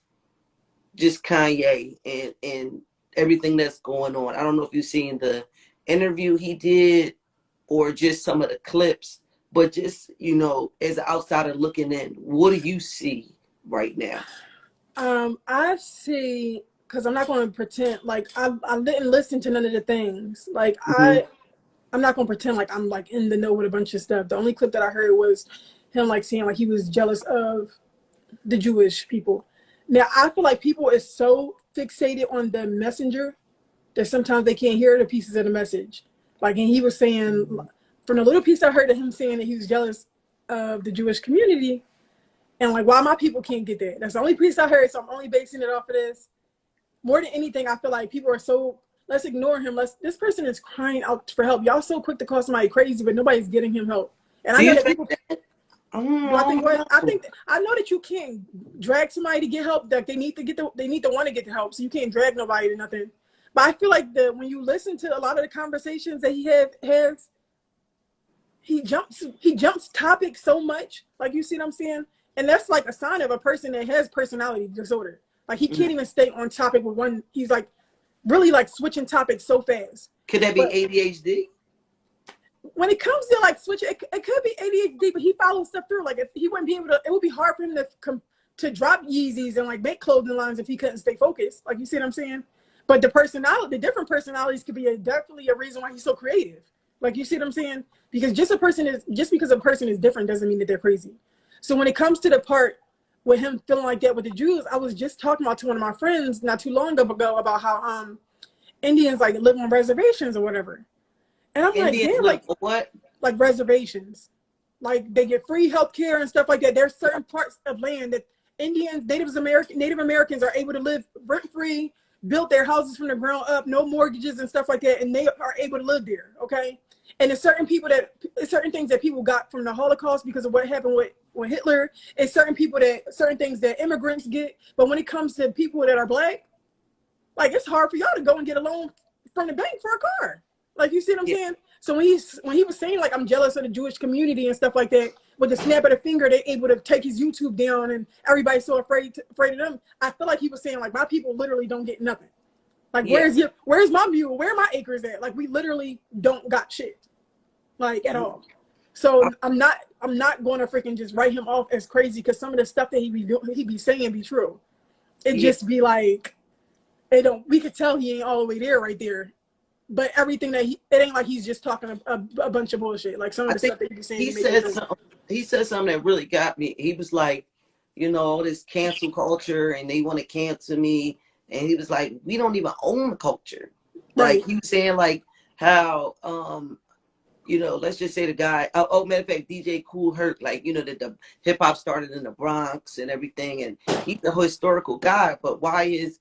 Speaker 1: just Kanye and everything that's going on? I don't know if you've seen the interview he did or just some of the clips, but just, as an outsider looking in, what do you see right now?
Speaker 2: I see, because I'm not going to pretend like I didn't listen to none of the things. Like
Speaker 1: Mm-hmm.
Speaker 2: I'm not going to pretend like I'm like in the know with a bunch of stuff. The only clip that I heard was him like saying like he was jealous of the Jewish people. Now I feel like people is so fixated on the messenger that sometimes they can't hear the pieces of the message. Like, and he was saying, from the little piece I heard of him saying that he was jealous of the Jewish community, and like, why my people can't get that. That's the only piece I heard, so I'm only basing it off of this. More than anything, I feel like people are so, let's ignore him. This person is crying out for help. Y'all so quick to call somebody crazy, but nobody's getting him help. And I
Speaker 1: Do
Speaker 2: know
Speaker 1: you
Speaker 2: that
Speaker 1: think
Speaker 2: people,
Speaker 1: that?
Speaker 2: do I think what? I
Speaker 1: Oh,
Speaker 2: think I know that you can't drag somebody to get help. That they need to want to get the help. So you can't drag nobody to nothing. But I feel like when you listen to a lot of the conversations that he has, he jumps topics so much. Like, you see what I'm saying? And that's like a sign of a person that has personality disorder. Like, he can't even stay on topic with one. He's like really like switching topics so fast.
Speaker 1: could that be
Speaker 2: But
Speaker 1: ADHD?
Speaker 2: when it comes to like switching, it could be ADHD, but he follows stuff through. Like, if he wouldn't be able to, it would be hard for him to drop Yeezys and like make clothing lines if he couldn't stay focused. Like, you see what I'm saying? But the different personalities could be definitely a reason why he's so creative. Like, you see what I'm saying? Because just because a person is different doesn't mean that they're crazy. So when it comes to the part with him feeling like that with the Jews, I was just talking about to one of my friends not too long ago about how Indians like live on reservations or whatever. And I'm like,
Speaker 1: Indians
Speaker 2: damn,
Speaker 1: live for what?
Speaker 2: like reservations. Like, they get free health care and stuff like that. There's certain parts of land that Native Americans are able to live rent free, build their houses from the ground up, no mortgages and stuff like that, and they are able to live there. Okay. And there's certain things that people got from the Holocaust because of what happened with Hitler, and certain things that immigrants get. But when it comes to people that are black, like, it's hard for y'all to go and get a loan from the bank for a car. Like, you see what I'm saying? So when he was saying like, I'm jealous of the Jewish community and stuff like that, with the snap of the finger, they're able to take his YouTube down, and everybody's so afraid of them. I feel like he was saying like, my people literally don't get nothing. Like,
Speaker 1: Yeah.
Speaker 2: where's my mule? Where are my acres at? Like, we literally don't got shit, like, at all. So I'm not going to freaking just write him off as crazy, because some of the stuff that he be saying be true. It just be like, we could tell he ain't all the way there right there. But everything it ain't like he's just talking a bunch of bullshit. Like, some of the stuff that he be saying.
Speaker 1: He said something that really got me. He was like, all this cancel culture and they want to cancel me. And he was like, we don't even own culture.
Speaker 2: Right.
Speaker 1: Like, he was saying like how, let's just say the guy, matter of fact, DJ Cool Herc, like, the hip hop started in the Bronx and everything. And he's a historical guy, but why is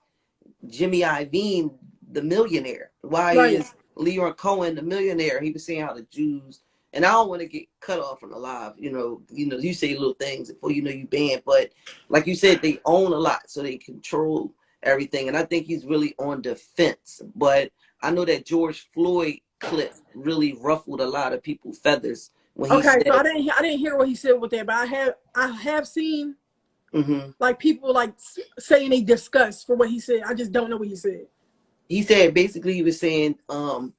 Speaker 1: Jimmy Iovine the millionaire? Why
Speaker 2: Right.
Speaker 1: is Leon Cohen, the millionaire, he was saying how the Jews, and I don't want to get cut off from the live, you say little things before you know you banned, but like you said, they own a lot, so they control everything, and I think he's really on defense. But I know that George Floyd clip really ruffled a lot of people's feathers when he
Speaker 2: Okay, so
Speaker 1: said,
Speaker 2: I didn't hear what he said with that, but I have seen
Speaker 1: mm-hmm.
Speaker 2: like people like saying they disgust for what he said. I just don't know what he said.
Speaker 1: He said basically he was saying, I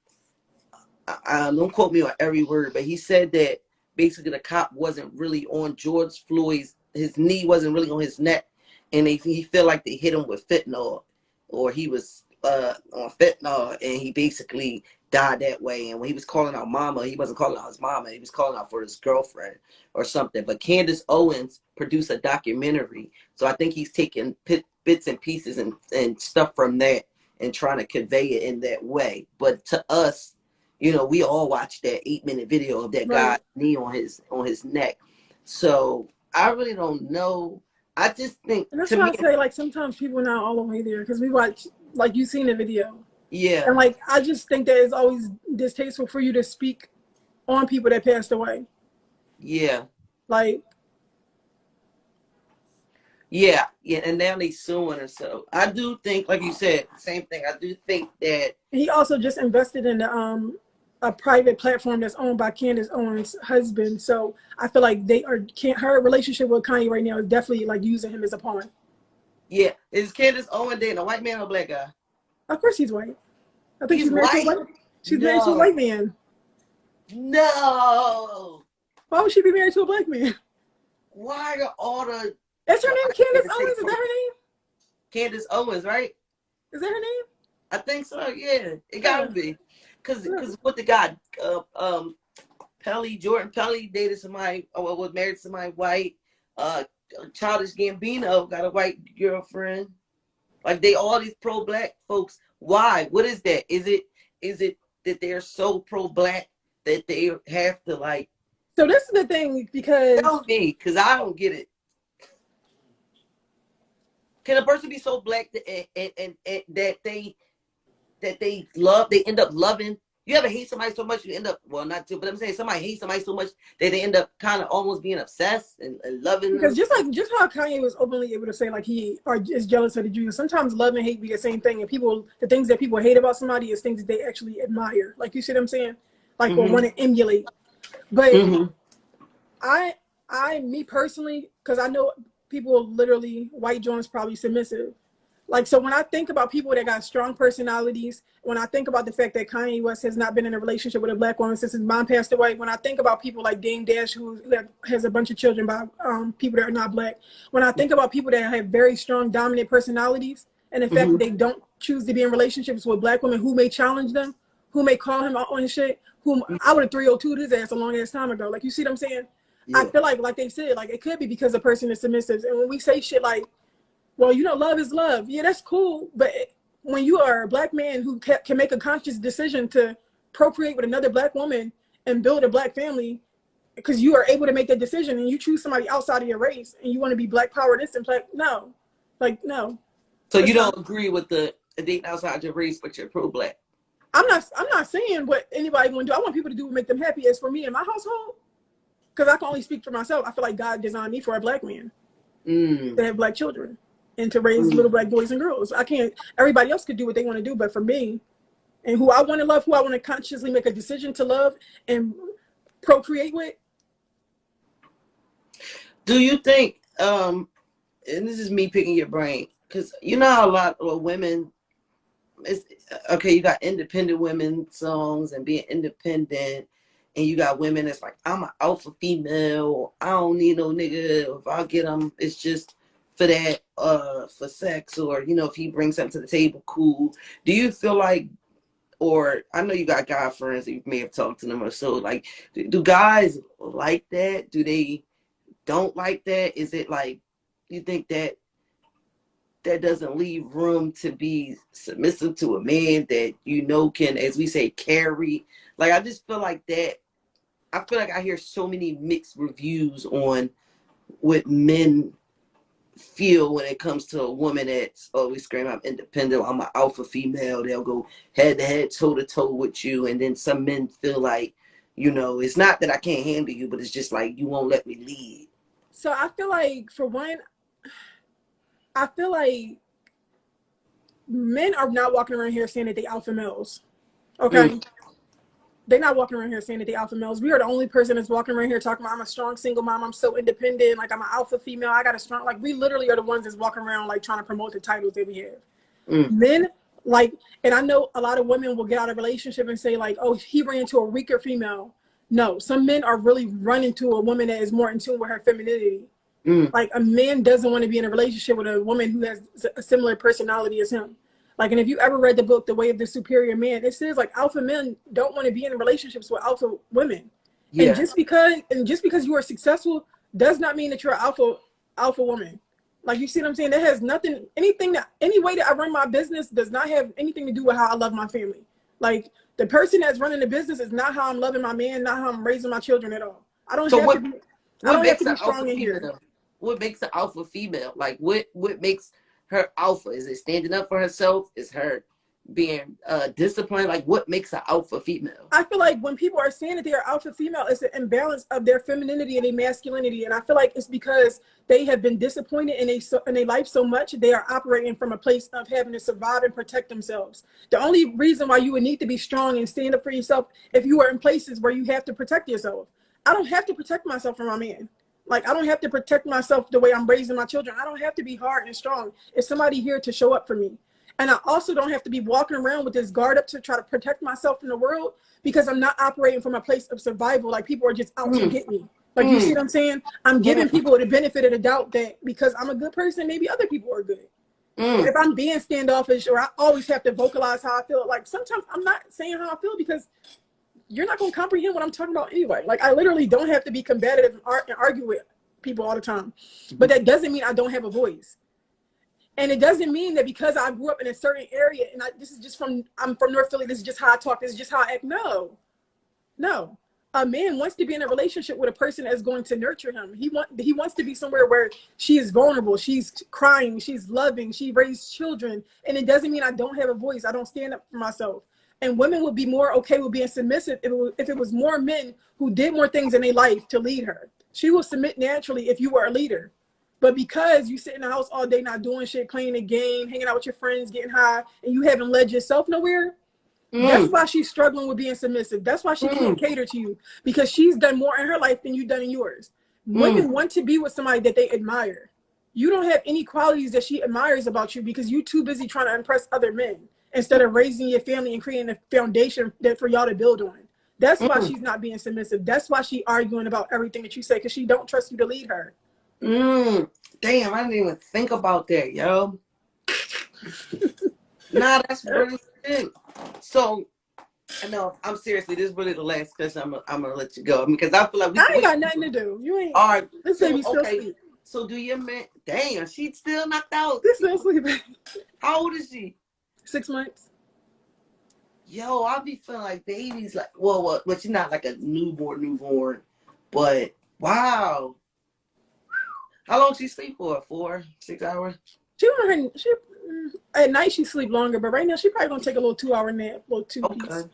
Speaker 1: don't quote me on every word, but he said that basically the cop wasn't really on George Floyd's, his knee wasn't really on his neck, and he felt like they hit him with fentanyl, or he was on fentanyl, and he basically died that way. And when he was calling out mama, he wasn't calling out his mama, he was calling out for his girlfriend or something. But Candace Owens produced a documentary, so I think he's taking bits and pieces and stuff from that and trying to convey it in that way. But to us, we all watched that 8-minute video of that
Speaker 2: Right.
Speaker 1: guy's knee on his neck. So I really don't know. I just think,
Speaker 2: And that's
Speaker 1: to
Speaker 2: why
Speaker 1: me,
Speaker 2: I say like sometimes people are not all the way there because we watch, like you seen the video,
Speaker 1: yeah,
Speaker 2: and like I just think that it's always distasteful for you to speak on people that passed away.
Speaker 1: yeah,
Speaker 2: Like,
Speaker 1: yeah, and now they suing her. So I do think, like you said, same thing. I do think that
Speaker 2: he also just invested in a private platform that's owned by Candace Owens' husband. So I feel like her relationship with Kanye right now is definitely like using him as a pawn.
Speaker 1: yeah, is Candace Owens dating a white man or a black guy?
Speaker 2: Of course he's white. I think
Speaker 1: He's
Speaker 2: she's married to a
Speaker 1: white.
Speaker 2: white. She's married to a
Speaker 1: No,
Speaker 2: white man.
Speaker 1: no.
Speaker 2: Why would she be married to a black man?
Speaker 1: Why are all the
Speaker 2: Is her
Speaker 1: well,
Speaker 2: name
Speaker 1: I can't
Speaker 2: Candace
Speaker 1: even say
Speaker 2: Owens? Is that her name?
Speaker 1: Candace Owens, right?
Speaker 2: Is that her name?
Speaker 1: I think so. Yeah, it gotta be, cause
Speaker 2: Yeah.
Speaker 1: what the guy, Jordan Pelly dated somebody, or was married to somebody white. Childish Gambino got a white girlfriend. Like they all these pro black folks. Why? What is that? Is it that they're so pro black that they have to like?
Speaker 2: So this is the thing because
Speaker 1: Tell me, cause I don't get it. Can a person be so black that and they end up loving? You ever hate somebody so much you end up, well, not to, but I'm saying somebody hates somebody so much that they end up kind of almost being obsessed and loving them.
Speaker 2: because just how Kanye was openly able to say like he is jealous of the Jews. Sometimes love and hate be the same thing, and the things that people hate about somebody is things that they actually admire. Like you see what I'm saying? Like or want to emulate. But I me personally, because I know people literally white joints probably submissive. Like, so when I think about people that got strong personalities, when I think about the fact that Kanye West has not been in a relationship with a black woman since his mom passed away, when I think about people like Dame Dash, who has a bunch of children by people that are not black, when I think about people that have very strong, dominant personalities, and the fact that they don't choose to be in relationships with black women who may challenge them, who may call him out on his shit, whom I would have 302'd his ass a long ass time ago. Like, you see what I'm saying?
Speaker 1: Yeah.
Speaker 2: I feel like they said, like, it could be because the person is submissive. And when we say shit like, well, love is love. Yeah, that's cool. But when you are a black man who can make a conscious decision to procreate with another black woman and build a black family, because you are able to make that decision and you choose somebody outside of your race and you want to be black power this and black, no. Like, no.
Speaker 1: So you don't agree with the dating outside your race, but you're pro-black?
Speaker 2: I'm not saying what anybody want to do. I want people to do what make them happy. As for me and my household, because I can only speak for myself, I feel like God designed me for a black man to have black children and to raise little black boys and girls. I can't, everybody else could do what they want to do, but for me and who I want to love, who I want to consciously make a decision to love and procreate with.
Speaker 1: Do you think, and this is me picking your brain, because you know how a lot of women, okay, you got independent women songs and being independent, and you got women that's like, I'm an alpha female, I don't need no nigga, if I get him, it's just for that, for sex, or, if he brings something to the table, cool. Do you feel like, or I know you got guy friends that you may have talked to them or so, like, do guys like that? Do they don't like that? Is it like, you think that doesn't leave room to be submissive to a man that can, as we say, carry? Like, I just feel like that. I feel like I hear so many mixed reviews on what men feel when it comes to a woman that's always screaming, I'm independent, I'm an alpha female. They'll go head to head, toe to toe with you. And then some men feel like, it's not that I can't handle you, but it's just like, you won't let me lead.
Speaker 2: So I feel like, for one, I feel like men are not walking around here saying that they alpha males. Okay? They're not walking around here saying that they alpha males. We are the only person that's walking around here talking about, I'm a strong single mom, I'm so independent, like I'm an alpha female, I got a strong, like we literally are the ones that's walking around like trying to promote the titles that we have. Men, like, and I know a lot of women will get out of a relationship and say like, oh, he ran into a weaker female. No, some men are really running to a woman that is more in tune with her femininity. Like, a man doesn't want to be in a relationship with a woman who has a similar personality as him. Like, and if you ever read the book, The Way of the Superior Man, it says like alpha men don't want to be in relationships with alpha women. Yeah. And just because you are successful does not mean that you're an alpha woman. Like, you see what I'm saying? That has nothing, any way that I run my business does not have anything to do with how I love my family. Like, the person that's running the business is not how I'm loving my man, not how I'm raising my children at all. I don't have to be strong in here.
Speaker 1: What makes an alpha female? Like, what makes her alpha? Is it standing up for herself? Is her being disciplined? Like, what makes an alpha female?
Speaker 2: I feel like when people are saying that they are alpha female, it's an imbalance of their femininity and their masculinity. And I feel like it's because they have been disappointed in their life so much, they are operating from a place of having to survive and protect themselves. The only reason why you would need to be strong and stand up for yourself if you are in places where you have to protect yourself. I don't have to protect myself from my man. Like, I don't have to protect myself the way I'm raising my children. I don't have to be hard and strong. It's somebody here to show up for me. And I also don't have to be walking around with this guard up to try to protect myself from the world, because I'm not operating from a place of survival. Like, people are just out to get me. Like, you see what I'm saying? I'm giving people the benefit of the doubt that because I'm a good person, maybe other people are good. But if I'm being standoffish, or I always have to vocalize how I feel, like, sometimes I'm not saying how I feel because you're not going to comprehend what I'm talking about anyway. Like, I literally don't have to be combative and argue with people all the time. But that doesn't mean I don't have a voice. And it doesn't mean that because I grew up in a certain area and I'm from North Philly, this is just how I talk, this is just how I act. No. A man wants to be in a relationship with a person that's going to nurture him. He wants to be somewhere where she is vulnerable, she's crying, she's loving, she raised children. And it doesn't mean I don't have a voice. I don't stand up for myself. And women would be more okay with being submissive if it was more men who did more things in their life to lead her. She will submit naturally if you were a leader. But because you sit in the house all day not doing shit, playing a game, hanging out with your friends, getting high, and you haven't led yourself nowhere, that's why she's struggling with being submissive. That's why she can't cater to you, because she's done more in her life than you've done in yours. Women want to be with somebody that they admire. You don't have any qualities that she admires about you because you're too busy trying to impress other men instead of raising your family and creating a foundation that for y'all to build on. That's why she's not being submissive. That's why she's arguing about everything that you say, because she don't trust you to lead her.
Speaker 1: Damn, I didn't even think about that, yo. Nah, that's really good. So, no, I'm seriously, this is really the last question. I'm gonna let you go because I feel like
Speaker 2: I ain't got nothing to do. You ain't.
Speaker 1: All right.
Speaker 2: This baby still sleep.
Speaker 1: So do your man? Damn, she's still knocked out.
Speaker 2: This still sleeping.
Speaker 1: How old is she?
Speaker 2: 6 months.
Speaker 1: Yo, I be feeling like babies, like but she's not like a newborn, but wow. How long she sleep for? 4, 6 hours?
Speaker 2: She at night she sleep longer, but right now she probably gonna take a little 2-hour nap, little 2 piece.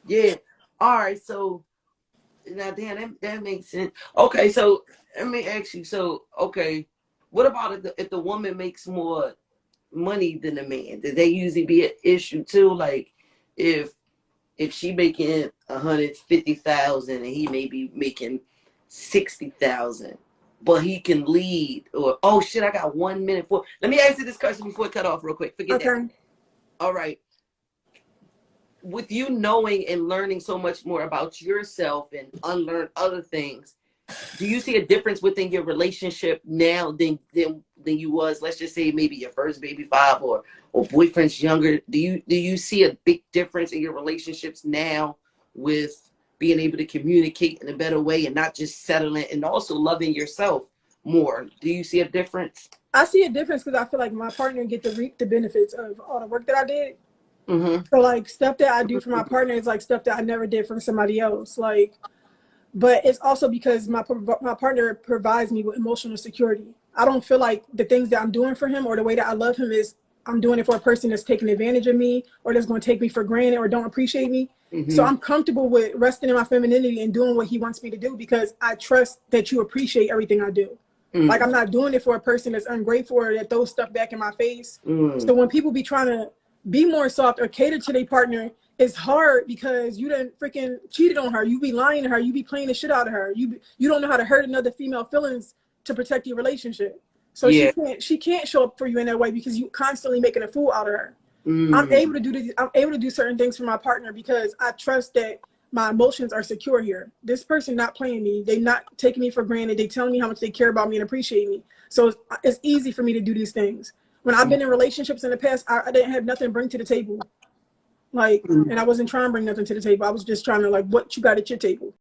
Speaker 1: Yeah. All right. So now, damn, that makes sense. Okay. So let me ask you. So okay, what about if the woman makes more money than the man? Did they usually be an issue too? Like if she making 150,000 and he may be making 60,000. But he can lead, or oh shit, I got 1 minute for. Let me answer this question before I cut off real quick. Forget that. All right. With you knowing and learning so much more about yourself and unlearn other things, do you see a difference within your relationship now than you was? Let's just say maybe your first baby 5 or boyfriend's younger. Do you see a big difference in your relationships now with being able to communicate in a better way and not just settling, and also loving yourself more? Do you see a difference?
Speaker 2: I see a difference because I feel like my partner get to reap the benefits of all the work that I did. So like stuff that I do for my partner is like stuff that I never did for somebody else. Like But it's also because my partner provides me with emotional security. I don't feel like the things that I'm doing for him or the way that I love him is I'm doing it for a person that's taking advantage of me or that's going to take me for granted or don't appreciate me. So I'm comfortable with resting in my femininity and doing what he wants me to do because I trust that you appreciate everything I do. Like I'm not doing it for a person that's ungrateful or that throws stuff back in my face. So when people be trying to be more soft or cater to their partner, it's hard because you done freaking cheated on her. You be lying to her. You be playing the shit out of her. You don't know how to hurt another female feelings to protect your relationship. So
Speaker 1: Yeah.
Speaker 2: she can't show up for you in that way because you constantly making a fool out of her. I'm able to do certain things for my partner because I trust that my emotions are secure here. This person not playing me. They not taking me for granted. They telling me how much they care about me and appreciate me. So it's easy for me to do these things. When I've been in relationships in the past, I didn't have nothing to bring to the table. Like, and I wasn't trying to bring nothing to the table. I was just trying to like, what you got at your table?